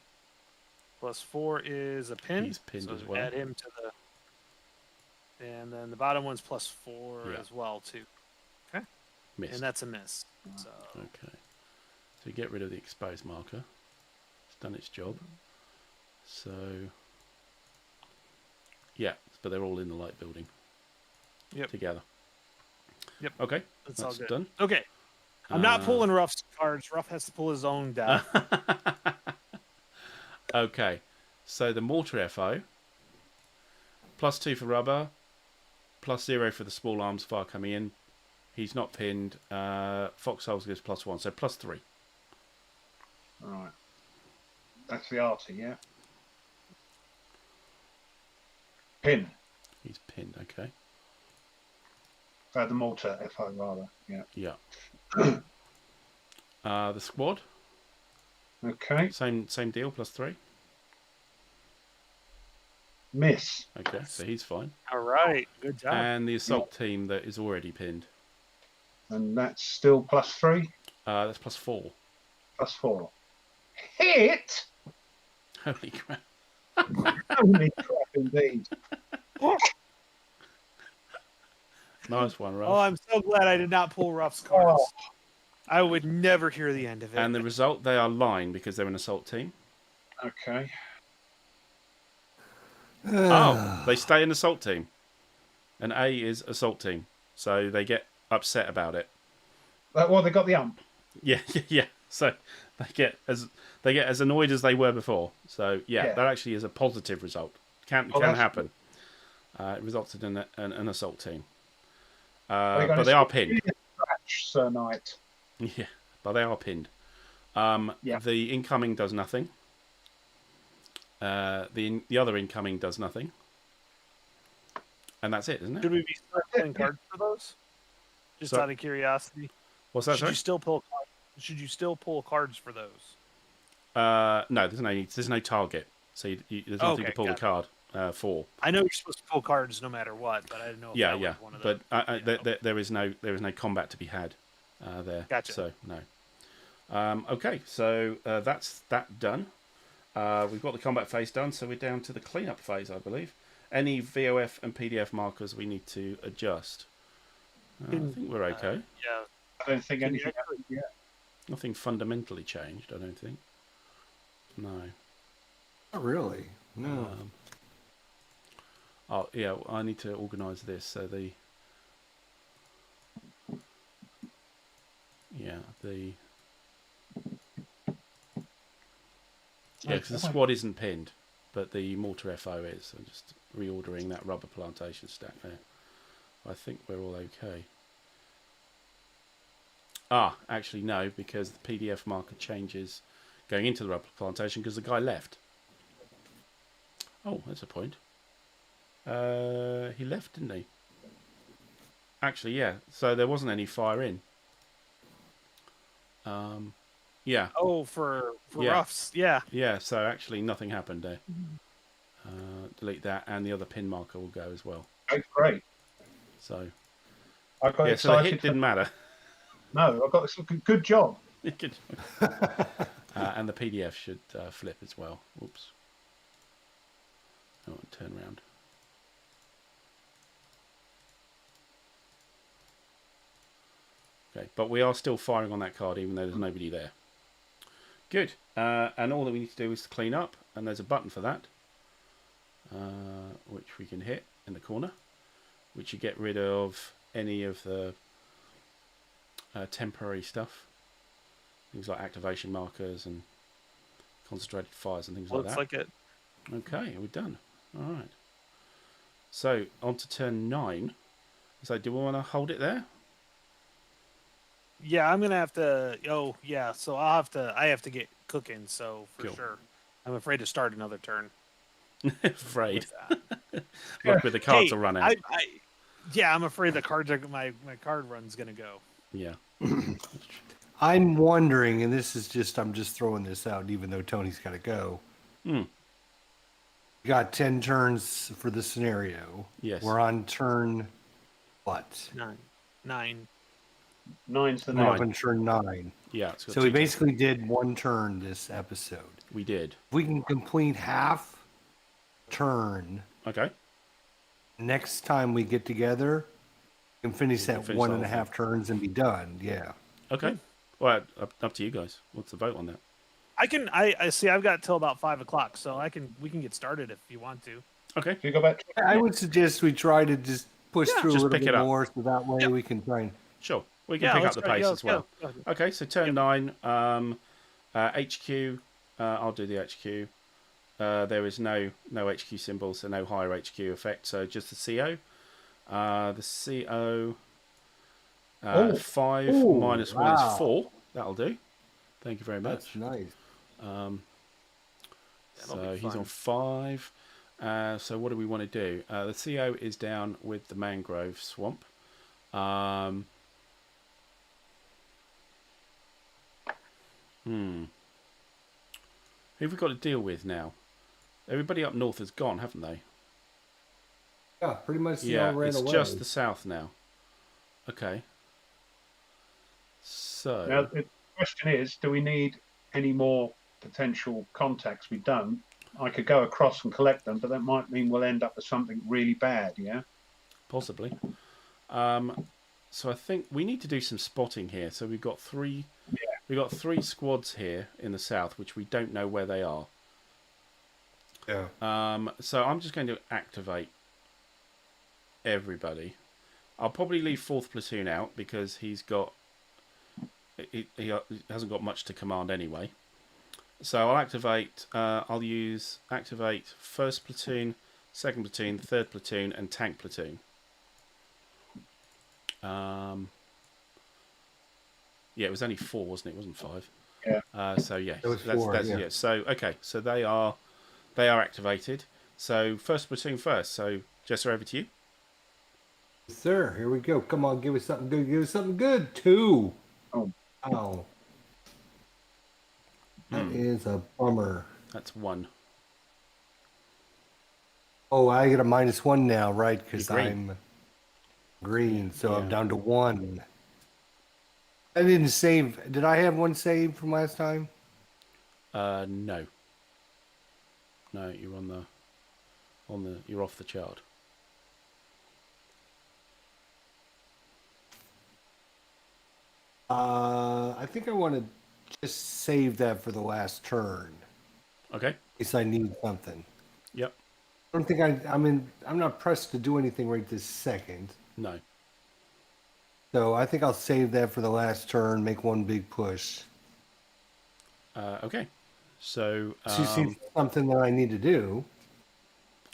+4 is a pin. He's pinned so as well. Add him to the. And then the bottom one's +4 as well too. Okay. Missed. And that's a miss. So. Okay. So we get rid of the exposed marker. It's done its job. So yeah, but they're all in the light building. Together. Yep. Okay. That's all good. Done. Okay. I'm not pulling Ruff's cards. Ruff has to pull his own deck. Okay. So the mortar FO, +2 for rubber, +0 for the small arms fire coming in. He's not pinned. Foxholes gives +1, so +3. right. That's the arty, yeah. Pin. He's pinned. Okay. The mortar FO rather. Yeah. Yeah. The squad. Okay. Same deal. +3. Miss. Okay, so he's fine. All right. Good job. And the assault team that is already pinned. And that's still +3. That's +4. +4. Hit. Holy crap! Holy crap, indeed. Nice one, Ruff. Oh, I'm so glad I did not pull Ruff's cards. I would never hear the end of it. And the result, they are line because they're an assault team. Okay. Oh, they stay an assault team. And A is assault team. So they get upset about it. Well, they got the ump. Yeah. So they get as annoyed as they were before. So yeah. That actually is a positive result. Can happen. It resulted in an assault team. But they are pinned. Scratch, Sir Knight. Yeah, but they are pinned. The incoming does nothing. The other incoming does nothing. And that's it, isn't it? Should we be pulling cards for those? Just So- out of curiosity. What's that, Should sorry? you still pull? Should you still pull cards for those? No, there's no target. So there's nothing to pull the card for. I know you're supposed to pull cards no matter what, but I didn't know if that was one of But those. there is no combat to be had there. Gotcha. So no. Okay, so that's that done. We've got the combat phase done, so we're down to the cleanup phase, I believe. Any VOF and PDF markers we need to adjust. I think we're okay. Yeah. I don't think anything happened yet. Nothing fundamentally changed, I don't think. No. Not really. No. Oh, yeah, I need to organise this. So the... Yeah, the... Yeah, because the squad isn't pinned, but the mortar FO is. I'm just reordering that rubber plantation stack there. I think we're all okay. Ah, actually no, because the PDF marker changes going into the rubber plantation because the guy left. Oh, that's a point. He left, didn't he? Actually, yeah. So there wasn't any fire in. Yeah. Oh, for Yeah. roughs, yeah. Yeah, so actually nothing happened there. Delete that, and the other pin marker will go as well. Oh, great. So, I got yeah, so the excited. hit didn't matter. No, I got this. Good job. Good. And the PDF should flip as well. Oops. Oh, turn around. Okay, but we are still firing on that card even though there's nobody there. Good. And all that we need to do is to clean up, and there's a button for that, which we can hit in the corner, which you get rid of any of the temporary stuff. Things like activation markers and concentrated fires and things Looks like that. like it. Okay, we're done. All right. So on to turn 9. So do we want to hold it there? Yeah, I'm gonna have to. Oh, yeah. So I have to get cooking. So for Cool. sure, I'm afraid to start another turn. Afraid. With that. Look, with the cards Hey, are running. Yeah, I'm afraid the cards are my card run's gonna go. Yeah. I'm wondering, and this is just, I'm just throwing this out, even though Tony's got to go. Hmm. We got 10 turns for the scenario. Yes. We're on turn what? 9. Nine's the We're Nine. up on turn 9. Yeah. It's got So we 2 turns. basically did 1 turn this episode. We did. If we can complete half turn, Okay. next time we get together, we can finish We can that finish one the and a whole half turns and be done. Yeah. Okay. Well, up to you guys. What's the vote on that? I see. I've got till about 5 o'clock, so we can get started if you want to. Okay. Do you go back? I would suggest we try to just push through a Just little pick bit it up. more, so that way we can try and. Sure. We can pick up let's the try- pace yeah, as well. yeah. Okay. So turn 9. HQ. I'll do the HQ. There is no HQ symbol, so no higher HQ effect. So just the CO. The CO. 5 Ooh, minus 1 wow. is 4. That'll do. Thank you very much. That's nice. That'll So be he's fun. on 5. So what do we want to do? The CO is down with the mangrove swamp. Who have we got to deal with now? Everybody up north has gone, haven't they? Yeah, pretty much. Yeah, all ran it's away. just the south now. Okay. So Now the question is, do we need any more potential contacts? We don't. I could go across and collect them, but that might mean we'll end up with something really bad. Yeah. possibly. So I think we need to do some spotting here. So we've got 3. Yeah. We've got 3 squads here in the south, which we don't know where they are. Yeah. So I'm just going to activate everybody. I'll probably leave 4th platoon out because he hasn't got much to command anyway. So I'll activate. I'll use activate 1st platoon, 2nd platoon, 3rd platoon, and tank platoon. Yeah, it was only 4, wasn't it? It wasn't 5. Yeah. So yeah, It was that's 4, yeah. yeah. So okay, so they are activated. So 1st platoon first. So Jester, over to you. Sir, here we go. Come on, give us something good. Give us something good. 2. Oh. Ow. That is a bummer. That's 1. Oh, I get a -1 now, right? Because You're green. I'm green, so I'm Yeah. down to 1. I didn't save. Did I have 1 save from last time? No. No, you're you're off the chart. I think I wanted just save that for the last turn, Okay. in case I need something. Yep. I don't think I'm not pressed to do anything right this second. No. So I think I'll save that for the last turn, make one big push. Okay. So. So you see something that I need to do.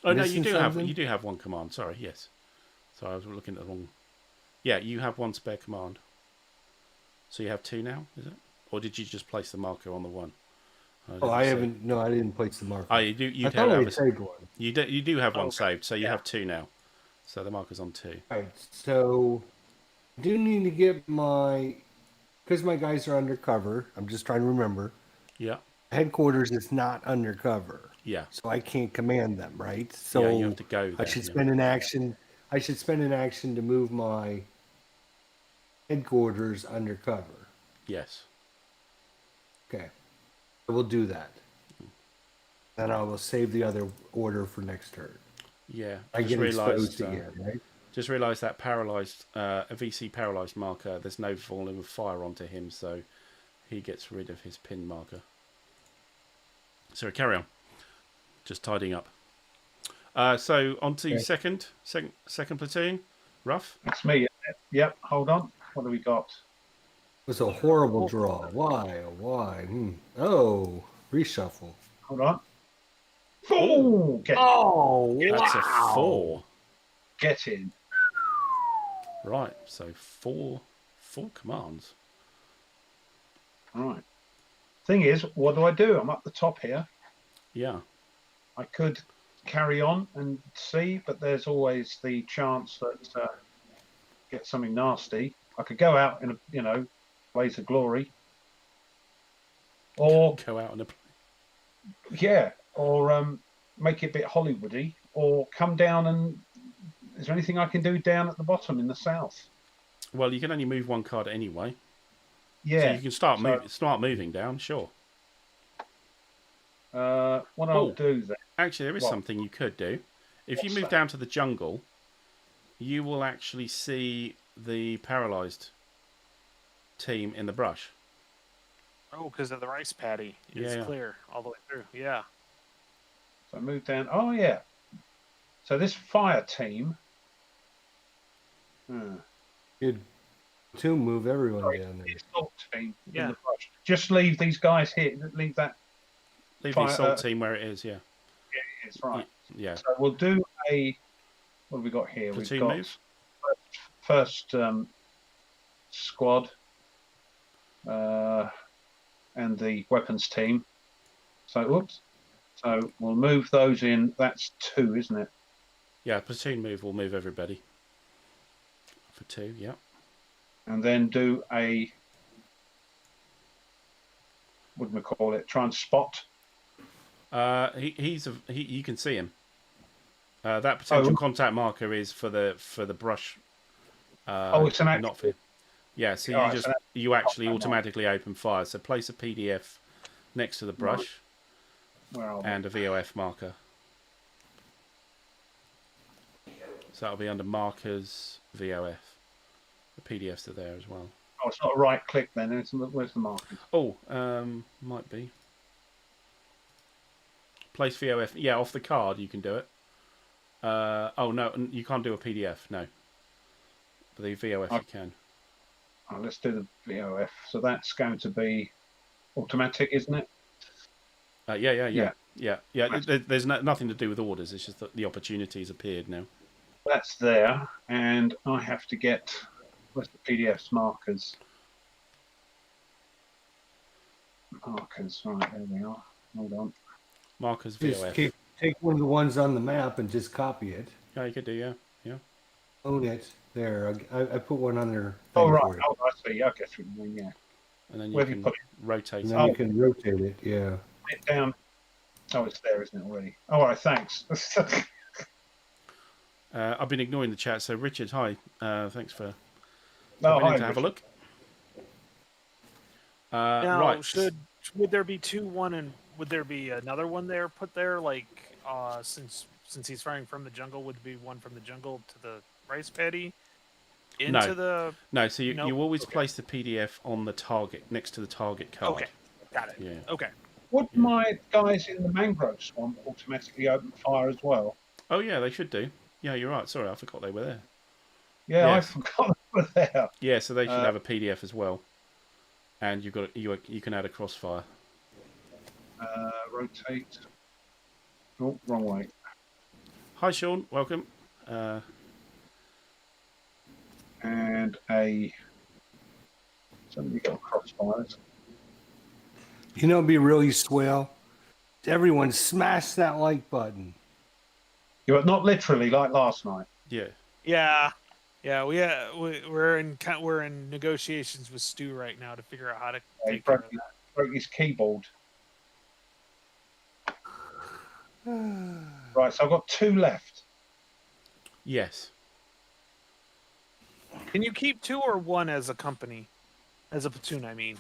Oh no, you Missing something? do have one command. Sorry, yes. So I was looking at the wrong. Yeah, you have one spare command. So you have two now, is it? Or did you just place the marker on the one? Oh, I haven't. No, I didn't place the marker. Oh, you do. You I thought I saved one. You do have one Okay. saved, so you have two now. So the marker's on two. All right, so I do need to get because my guys are undercover. I'm just trying to remember. Yeah. Headquarters is not undercover, Yeah. so I can't command them, right? So Yeah, you have to go I there, should yeah. spend an action. I should spend an action to move my headquarters undercover. Yes. Okay, so we'll do that. Then I will save the other order for next turn. Yeah. I Just get realised. exposed again, right? Just realised that paralysed, a VC paralysed marker. There's no volume of fire onto him, so he gets rid of his pin marker. So carry on. Just tidying up. So on to Okay. second platoon. Rough. That's me. Isn't it? Yep. Hold on. What do we got? It was a horrible draw. Why? Oh, why? Oh, reshuffle. Hold on. Oh, Oh, That's a 4. get in. Right. So four commands. All right. Thing is, what do? I'm up the top here. Yeah. I could carry on and see, but there's always the chance that get something nasty. I could go out in a, blaze of glory, or Go out on a. or make it a bit Hollywoody, or come down and. Is there anything I can do down at the bottom in the south? Well, you can only move one card anyway. Yeah. So you can start moving down. Sure. What I'll do then. Actually, there is What? something you could do. If you What's move that? down to the jungle, you will actually see the paralysed team in the brush. Oh, because of the rice paddy. It's Yeah. clear all the way through. Yeah. So I move down. Oh yeah. So this fire team. You'd to move everyone Sorry, down there. the assault team. in Yeah. the brush. Just leave these guys here. Leave that. Leave Fire- the assault team where it is. Yeah. It's right. Yeah. So we'll do a. What have we got here? Platoon We've got move. first squad and the weapons team. So oops. So we'll move those in. That's 2, isn't it? Yeah. Platoon move will move everybody. For 2. Yeah. And then do a. What do we call it? Try and spot. You can see him. That potential contact marker is for the brush. It's an not for. Yeah, so Alright, so you actually contact automatically open fire. So place a PDF next to the brush Where are we? and a VOF marker. So that'll be under markers VOF. The PDFs are there as well. Oh, it's not a right click then. Where's the marker? Oh, might be. Place VOF. Yeah, off the card you can do it. Oh no, you can't do a PDF. No, but the VOF you can. Oh, let's do the VOF. So that's going to be automatic, isn't it? Yeah. There's nothing to do with orders. It's just that the opportunities appeared now. That's there, and I have to get. Where's the PDFs markers? Markers, right, there we are. Hold on. Markers Just VOF. take one of the ones on the map and just copy it. Yeah, you could do. Yeah. Own it. There, I put one on there. Oh, right. Oh, I see. Okay, that's what you mean, yeah. And then Where you have you can put it? rotate And it. then you can rotate it. Yeah. Put it down. Oh, it's there, isn't it, already? All right, thanks. I've been ignoring the chat. So Richard, hi. Thanks for No, coming in hi, to have a Richard. look. Now, Right. would there be 2-1 and would there be another one there put there? Like, since he's firing from the jungle, would it be one from the jungle to the rice paddy? into No. the? No, so you, Nope. you always Okay. place the PDF on the target, next to the target card. Okay, got it. Yeah. Okay. Would Yeah. my guys in the mangrove swamp automatically open fire as well? Oh, yeah, they should do. Yeah, you're right. Sorry, I forgot they were there. Yeah, I Yes. forgot they were there. Yeah, so they should Uh, have a PDF as well. And you can add a crossfire. Rotate. Oh, wrong way. Hi, Sean. Welcome. And somebody got crossfires. You know, it'd be really swell. Everyone smash that like button. You're not literally like last night. Yeah. Yeah, yeah. We're in negotiations with Stu right now to figure out how to He take care of broke his keyboard. Right, so I've got 2 left. Yes. Can you keep 2 or 1 as a company, as a platoon? I mean,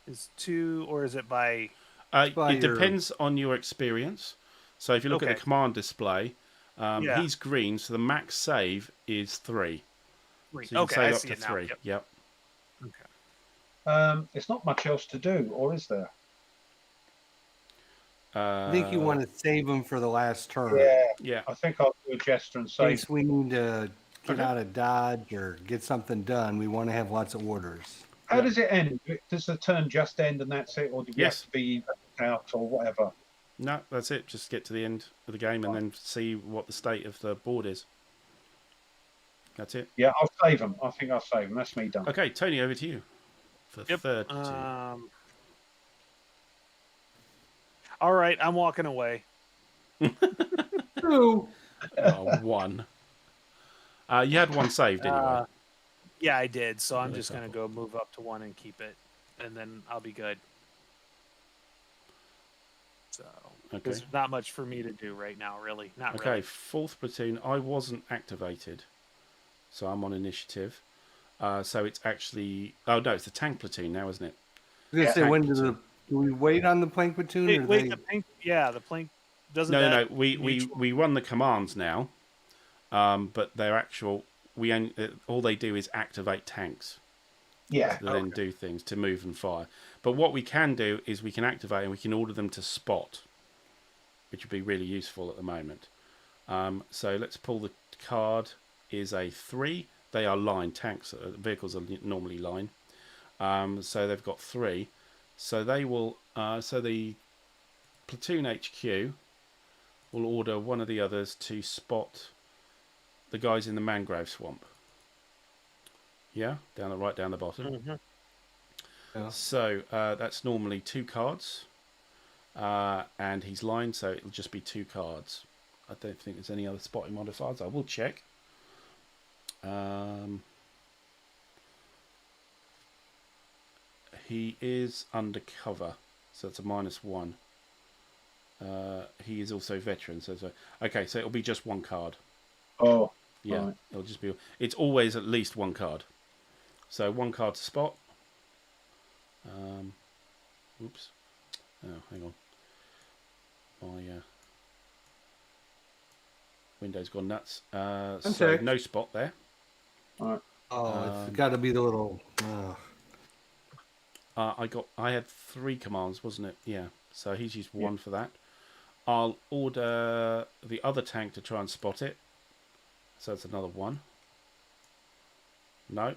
is 2 or is it by? By It your- depends on your experience. So if you look at Okay. the command display, Yeah. he's green, so the max save is 3. 3? So you Okay, can I save up see to it now. 3. Yep. Okay. It's not much else to do, or is there? I think you want to save them for the last turn. Yeah. I think I'll do a gesture and In say, case we need to get Okay. out of Dodge or get something done, we want to have lots of orders. how Yeah. does it end? Does the turn just end and that's it, or do we Yes. have to be out or whatever? No, that's it. Just get to the end of the game and then see what the state of the board is. That's it. Yeah, I'll save them. I think I'll save them. That's me done. Okay, Tony, over to you for the Yep. third two. All right, I'm walking away. Ooh. 1. You had 1 saved anyway. Yeah, I did. So I'm Really just gonna go move up to 1 and keep it, and then I'll be good. So Okay. there's not much for me to do right now, really. Not Okay, really. 4th platoon. I wasn't activated, so I'm on initiative. So it's actually... Oh, no, it's the tank platoon now, isn't it? I was gonna say, tank when platoon. do we wait on the plank platoon? Wait, or wait they... the plank. Yeah, the plank doesn't. No, that we mutual- run the commands now, but they're actual... all they do is activate tanks. Yeah. To then do things, to move and fire. But what we can do is we can activate and we can order them to spot, which would be really useful at the moment. So let's pull the card. Is a 3. They are line tanks. Vehicles are normally line. So they've got 3. So they will. So the platoon HQ will order one of the others to spot the guys in the mangrove swamp. Yeah, right down the bottom. Mhm. Yeah. So that's normally 2 cards, and he's lined, so it'll just be 2 cards. I don't think there's any other spotting modifiers. I will check. He is undercover, so it's a -1. He is also veteran, so okay. So it'll be just 1 card. Oh, Yeah, right. it'll just be. It's always at least 1 card. So 1 card to spot. Oops. Oh, hang on. My Windows gone nuts. So Okay. no spot there. Oh, it's got to be the little... I had 3 commands, wasn't it? Yeah. So he's used 1 for that. I'll order the other tank to try and spot it. So it's another 1. No.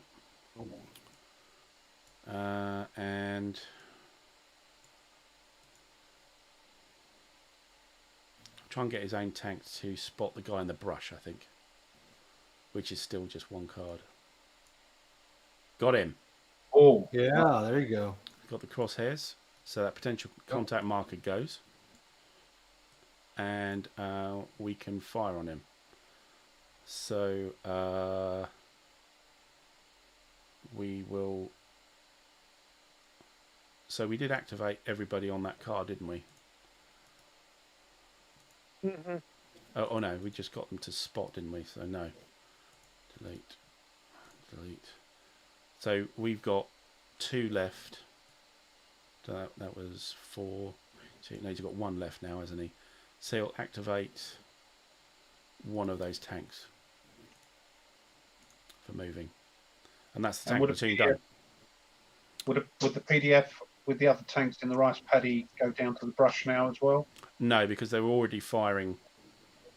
And try and get his own tank to spot the guy in the brush, I think. Which is still just 1 card. Got him. Oh, Yeah, there you go. Got the crosshairs. So that potential contact marker goes. And we can fire on him. So we will... So we did activate everybody on that card, didn't we? Mm-hmm. Oh no, we just got them to spot, didn't we? So no. Delete. So we've got 2 left. So that was 4. So no, he's got 1 left now, hasn't he? So he'll activate one of those tanks for moving. And that's the And tank would a platoon PDF done. would the PDF with the other tanks in the rice paddy go down to the brush now as well? No, because they were already firing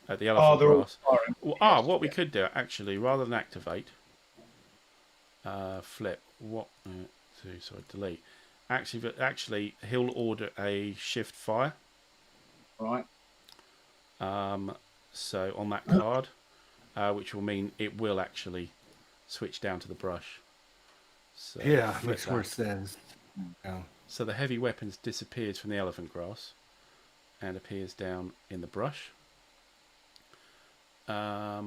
at the Oh, elephant they're all grass. firing. Well, Yes, what we yeah. could do, actually, rather than activate, flip, delete. Actually, he'll order a shift fire. Right. So on that card, which will mean it will actually switch down to the brush. So Yeah, flip makes more that. sense. Yeah. So the heavy weapons disappears from the elephant grass and appears down in the brush. But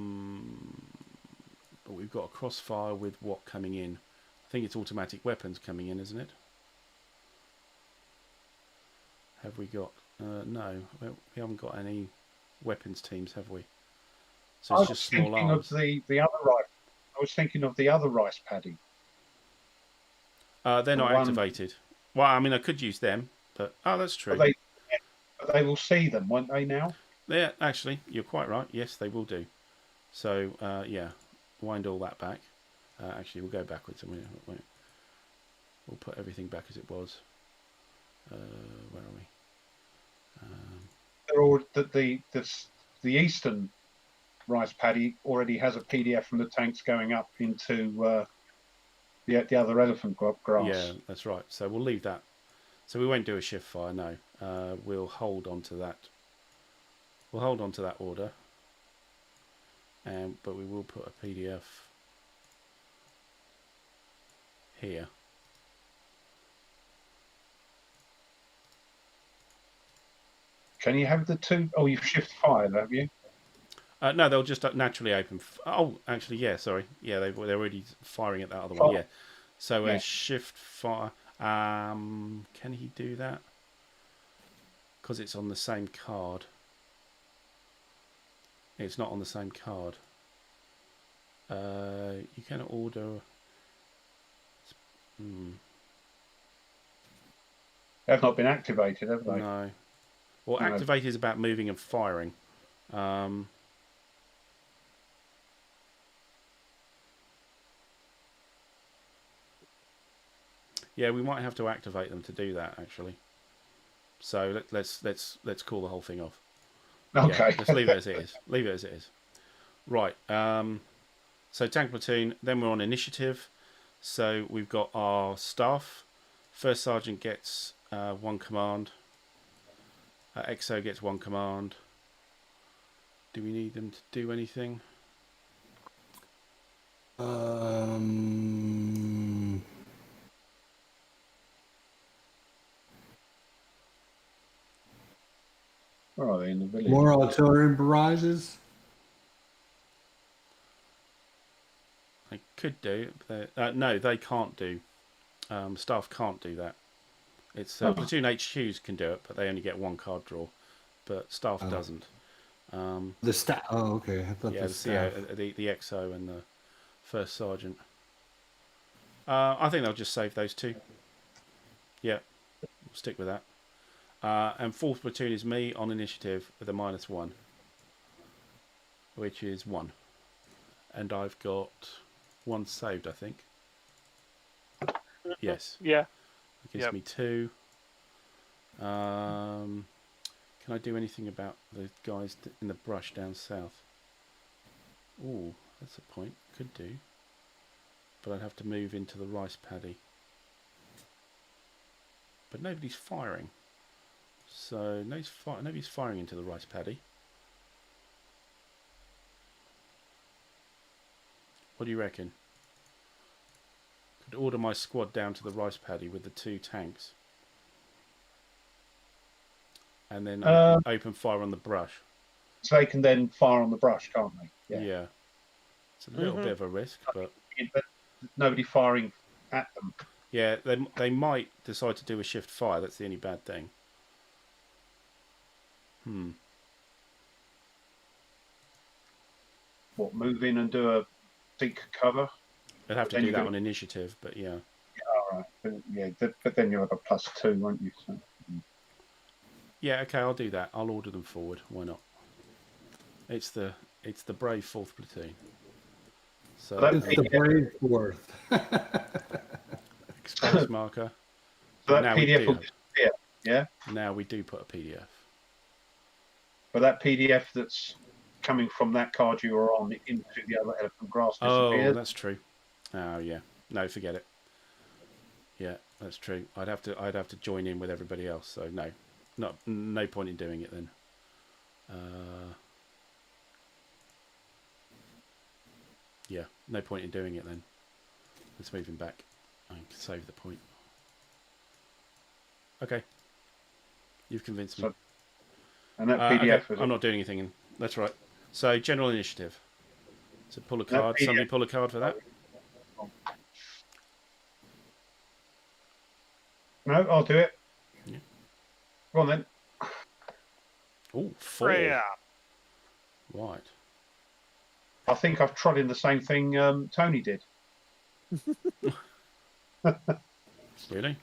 we've got a crossfire with what coming in? I think it's automatic weapons coming in, isn't it? Have we got... no, we haven't got any weapons teams, have we? So I it's was just small thinking arms. of the other rice. I was thinking of the other rice paddy. They're The not one- activated. Well, I mean, I could use them, but... Oh, that's true. But they will see them, won't they? Now. Yeah, actually, you're quite right. Yes, they will do. So, yeah, wind all that back. Actually, we'll go backwards and we'll put everything back as it was. Where are we? They're all the eastern rice paddy already has a PDF from the tanks going up into the other elephant grass. Yeah, that's right. So we'll leave that. So we won't do a shift fire, no. We'll hold on to that. We'll hold on to that order. But we will put a PDF here. Can you have the two? Oh, you've shift fired, have you? No, they'll just naturally open. Oh, actually, yeah. Sorry, yeah, they're already firing at that other Oh. one. Yeah. So Yeah. shift fire. Can he do that? Because it's on the same card. It's not on the same card. You can order. They've not been activated, have they? No. Well, No. activate is about moving and firing. Yeah, we might have to activate them to do that actually. So let's call the whole thing off. Okay. Yeah, let's leave it as it is. Leave it as it is. Right. So tank platoon. Then we're on initiative. So we've got our staff. First sergeant gets 1 command. XO gets 1 command. Do we need them to do anything? Where are they in the village? More artillery barrages. They could do. But no, they can't do. Staff can't do that. It's platoon HQs can do it, but they only get 1 card draw. But staff doesn't. The staff. Oh, okay. I thought Yeah, the the staff. the XO and the first sergeant. I think they'll just save those 2. Yeah, we'll stick with that. And 4th platoon is me on initiative with a -1, which is 1. And I've got 1 saved, I think. Yes. Yeah. It gives me 2. Can I do anything about the guys in the brush down south? Ooh, that's a point. Could do. But I'd have to move into the rice paddy. But nobody's firing. So nobody's firing into the rice paddy. What do you reckon? Could order my squad down to the rice paddy with the 2 tanks. And then open fire on the brush. So they can then fire on the brush, can't they? Yeah. It's a little bit of a risk, but But nobody firing at them. yeah, they might decide to do a shift fire. That's the only bad thing. What, move in and do a seek cover? They'd have to Then do you're that gonna- on initiative, but yeah. All right. But, yeah, but then you'll have a +2, won't you? So, Yeah, okay, I'll do that. I'll order them forward. Why not? It's the brave 4th platoon. So That It's the brave fourth. exposed marker. So But that now we PDF do will have, disappear. Yeah, now we do put a PDF. but that PDF that's coming from that card you were on into the other elephant grass Oh, disappears. that's true. Oh yeah. No, forget it. Yeah, that's true. I'd have to join in with everybody else. So no point in doing it then. Yeah, no point in doing it then. Let's move him back. I can save the point. Okay, you've convinced me. So, and that Okay, PDF is I'm not doing anything. That's right. So general initiative. So pull a That card. PDF Somebody pull a card for that. No, I'll do it. Yeah. Go on then. Oh, 4. Freya. Right. I think I've trod in the same thing Tony did. Really?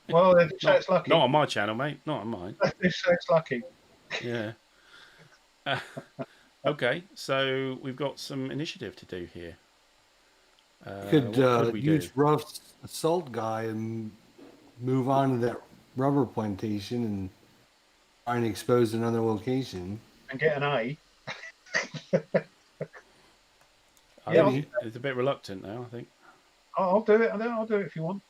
Well, they say it's lucky. Not on my channel, mate. Not on mine. They say it's lucky. Yeah. Okay, so we've got some initiative to do here. Could what we use do? rough assault guy and move on to that rubber plantation and try and expose another location. And get an A. I Yeah, think it's a bit reluctant now, I think. I'll do it. I'll do it if you want.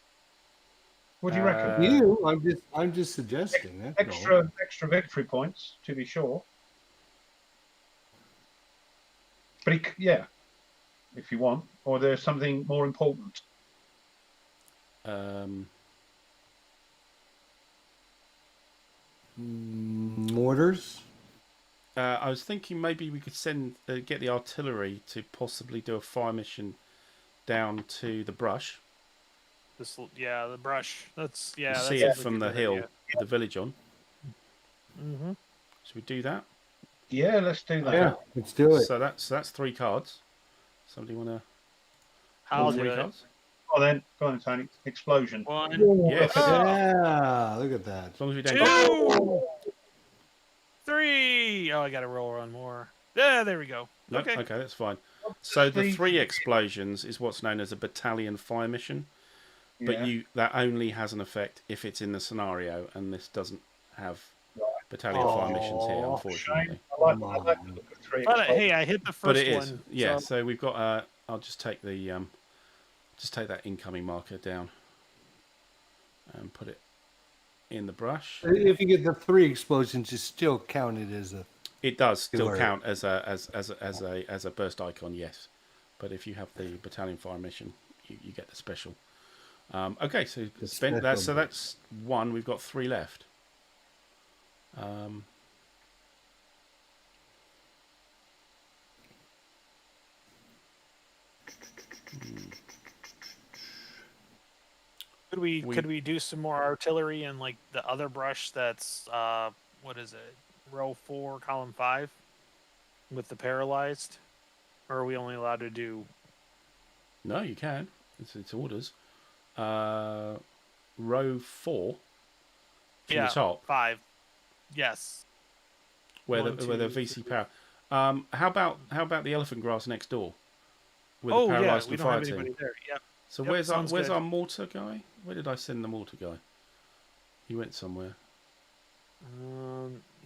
What do you reckon? I'm just suggesting. That's all. Extra victory points, to be sure. But yeah, if you want, or there's something more important. Mortars. I was thinking maybe we could get the artillery to possibly do a fire mission down to the brush. The brush. That's See it from the hill, with the village on. Mm-hmm. Should we do that? Yeah, let's do that. Yeah, let's do it. So that's 3 cards. Somebody want to? I'll do 3 it. cards. Oh, then go on, Tony. Explosion. 1, Yes. Yeah, look at that. As long as we don't. 2, 3. Oh, I got to roll on more. Yeah, there we go. No, Okay. okay, that's fine. So the 3 explosions is what's known as a battalion fire mission, but Yeah. that only has an effect if it's in the scenario, and this doesn't have battalion fire missions here, unfortunately. I like the look of 3 But explosions. hey, I hit the first But it one. is, yeah. So So we've got. I'll just take the that incoming marker down and put it in the brush. If you get the 3 explosions, it's still counted as a. It does still Sure. count as a burst icon, yes. But if you have the battalion fire mission, you get the special. Okay, so spent that. So that's 1. We've got 3 left. could we do some more artillery in like the other brush that's what is it? Row 4, column 5 with the paralyzed? Or are we only allowed to do No, you can. It's orders. Row 4 from the top, 5? Yes. where 1, the 2, VC 3. power. How about the elephant grass next door? With Oh the yeah, paralyzed we and don't fire have team. anybody there. Yep. So Yep, where's sounds good. our mortar guy? Where did I send the mortar guy? He went somewhere.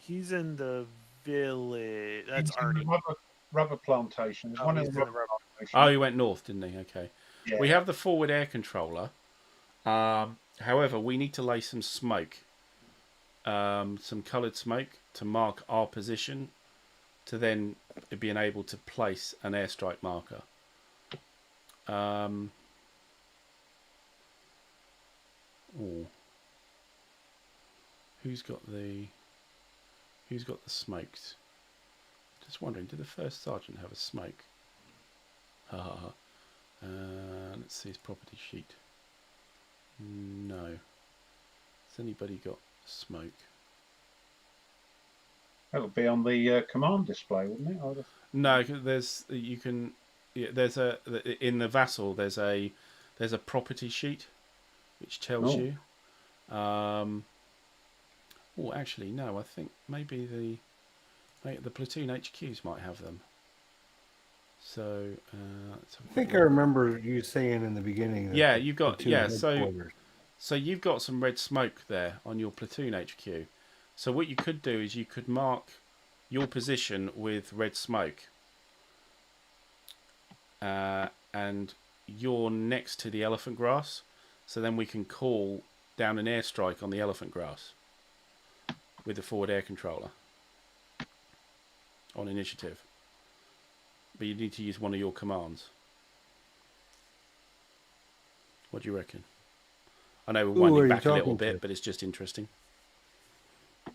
He's in the village. That's It's in Artie. the rubber plantation. There's Oh, one in he's the in the rubber rubber. plantation. Oh, he went north, didn't he? Okay. Yeah. We have the forward air controller. However, we need to lay some smoke, some coloured smoke to mark our position, to then being able to place an airstrike marker. Who's got the smokes? Just wondering, did the first sergeant have a smoke? Let's see his property sheet. No. Has anybody got smoke? That would be on the command display, wouldn't it? No, there's in the vassal there's a property sheet which tells you. Actually no, I think maybe the platoon HQs might have them. So let's have a I think I quick look. remember you saying in the beginning. That Yeah, the you've got platoon headquarters- so you've got some red smoke there on your platoon HQ. So what you could do is you could mark your position with red smoke, and you're next to the elephant grass. So then we can call down an airstrike on the elephant grass with the forward air controller on initiative. But you need to use one of your commands. What do you reckon? I know we're Who are winding you back a little talking bit, to? but it's just interesting. Who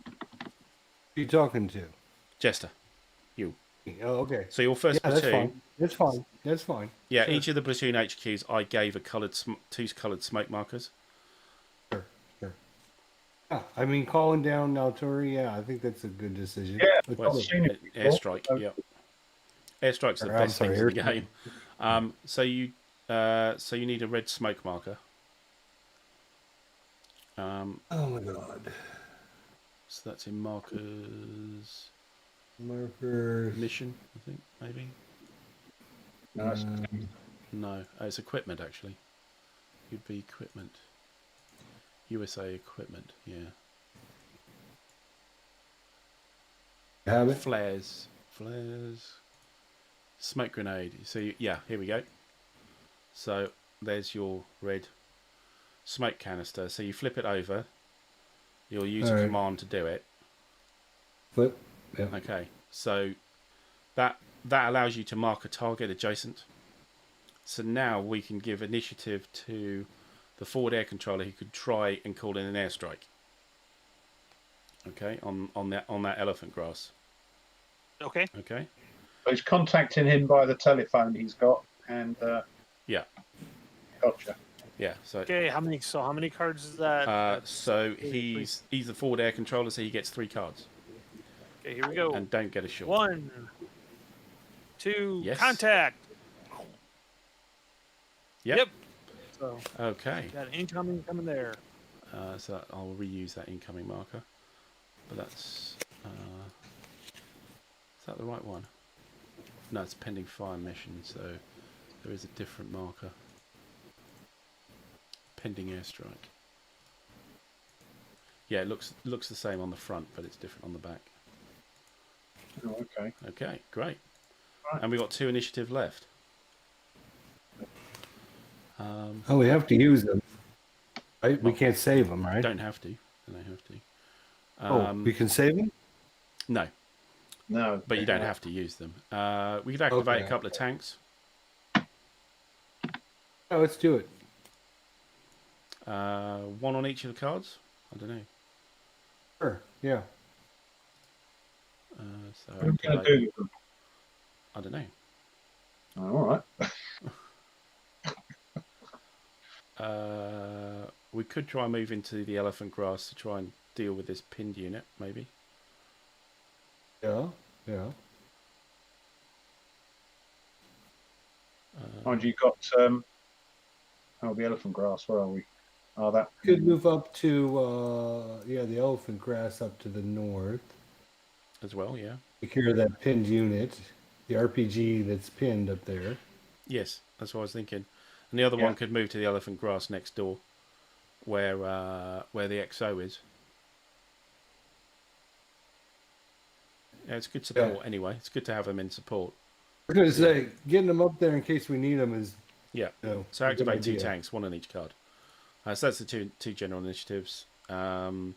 are you talking to? Jester, you. Oh, okay. So your first Yeah, that's platoon. fine. That's fine. That's fine. Yeah, Sure. each of the platoon HQs, I gave a two coloured smoke markers. Sure. Sure. Yeah, I mean, calling down Alturi, yeah, I think that's a good decision. Yeah, But Well, I've it's seen it before. airstrike. Yeah, airstrike's the I'm best sorry, things in the airstrike. game. So you need a red smoke marker. Oh my god. So that's in markers Markers. mission, I think maybe. No, it's- No, it's equipment actually. You'd be equipment. USA equipment. Yeah. Have it? Flares. Smoke grenade. So yeah, here we go. So there's your red smoke canister. So you flip it over. You'll use a Alright. command to do it. Flip. Yeah. Okay. So that allows you to mark a target adjacent. So now we can give initiative to the forward air controller who could try and call in an airstrike. Okay, on that elephant grass. Okay. Okay. he's contacting him by the telephone he's got, and Yeah. gotcha. Yeah. So Okay. How many cards is that? so he's the forward air controller, so he gets 3 cards Okay, here we go. and don't get a shot. 1, 2, Yes. contact. Yep. So Okay. got an incoming coming there. So I'll reuse that incoming marker, but that's is that the right one? No, it's pending fire mission, so there is a different marker. Pending airstrike. Yeah, it looks the same on the front, but it's different on the back. Oh, okay. Okay, great. Right. And we've got 2 initiative left. Oh, we have to use them. Right? We can't save them, right? Don't have to. Don't have to. Oh, we can save them? No, No, but you don't have to use them. We could activate Okay. a couple of tanks. Oh, let's do it. 1 on each of the cards. I don't know. Sure. Yeah. So What are we going activate- to do with them? I don't know. Oh, all right. We could try and move into the elephant grass to try and deal with this pinned unit, maybe. Yeah. Yeah. Mind you, got the elephant grass. Where are we? Oh, that. Could move up to the elephant grass up to the north. As well, yeah. Take care of that pinned unit, the RPG that's pinned up there. Yes, that's what I was thinking. And the other Yeah. one could move to the elephant grass next door, where the XO is. Yeah, it's good support anyway. It's good to have them in support. I was going to say, getting them up there in case we need them is, Yeah. So a good activate 2 idea. tanks, 1 on each card. So that's the two general initiatives. So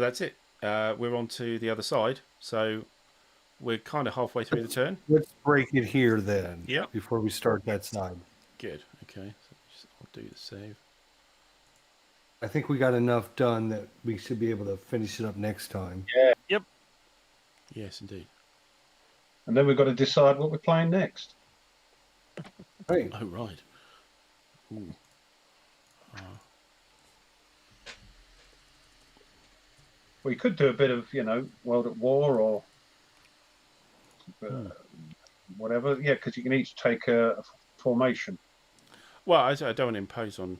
that's it. We're on to the other side. So we're kind of halfway through the turn. Let's break it here then. Yep. Before we start that side. Good. Okay. So I'll do the save. I think we got enough done that we should be able to finish it up next time. Yes, indeed. And then we've got to decide what we're playing next. Right. Oh, right. Ooh. We could do a bit of, World at War or whatever. Yeah, because you can each take a formation. Well, I don't want to impose on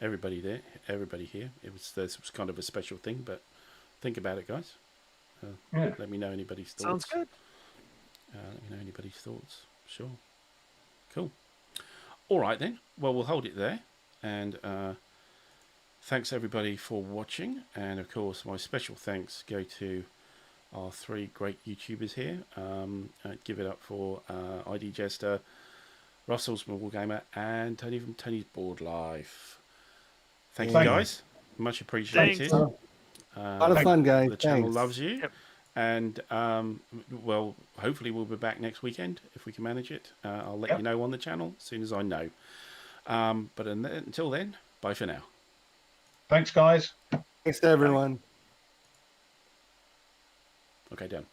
everybody here. This was kind of a special thing, but think about it, guys. Yeah. Let me know anybody's thoughts. Sounds good. Let me know anybody's thoughts. Sure. Cool. All right then. Well, we'll hold it there. And thanks everybody for watching. And of course, my special thanks go to our 3 great YouTubers here. Give it up for IDJester, Russell's Mobile Gamer, and Tony from Tony's Board Life. Thank you, guys. Much appreciated. Thanks. A lot of fun, guys. The channel Thanks. loves you. Yep. And, well, hopefully we'll be back next weekend if we can manage it. I'll let you know on the channel as soon as I know. But until then, bye for now. Thanks, guys. Thanks to everyone. Okay, done.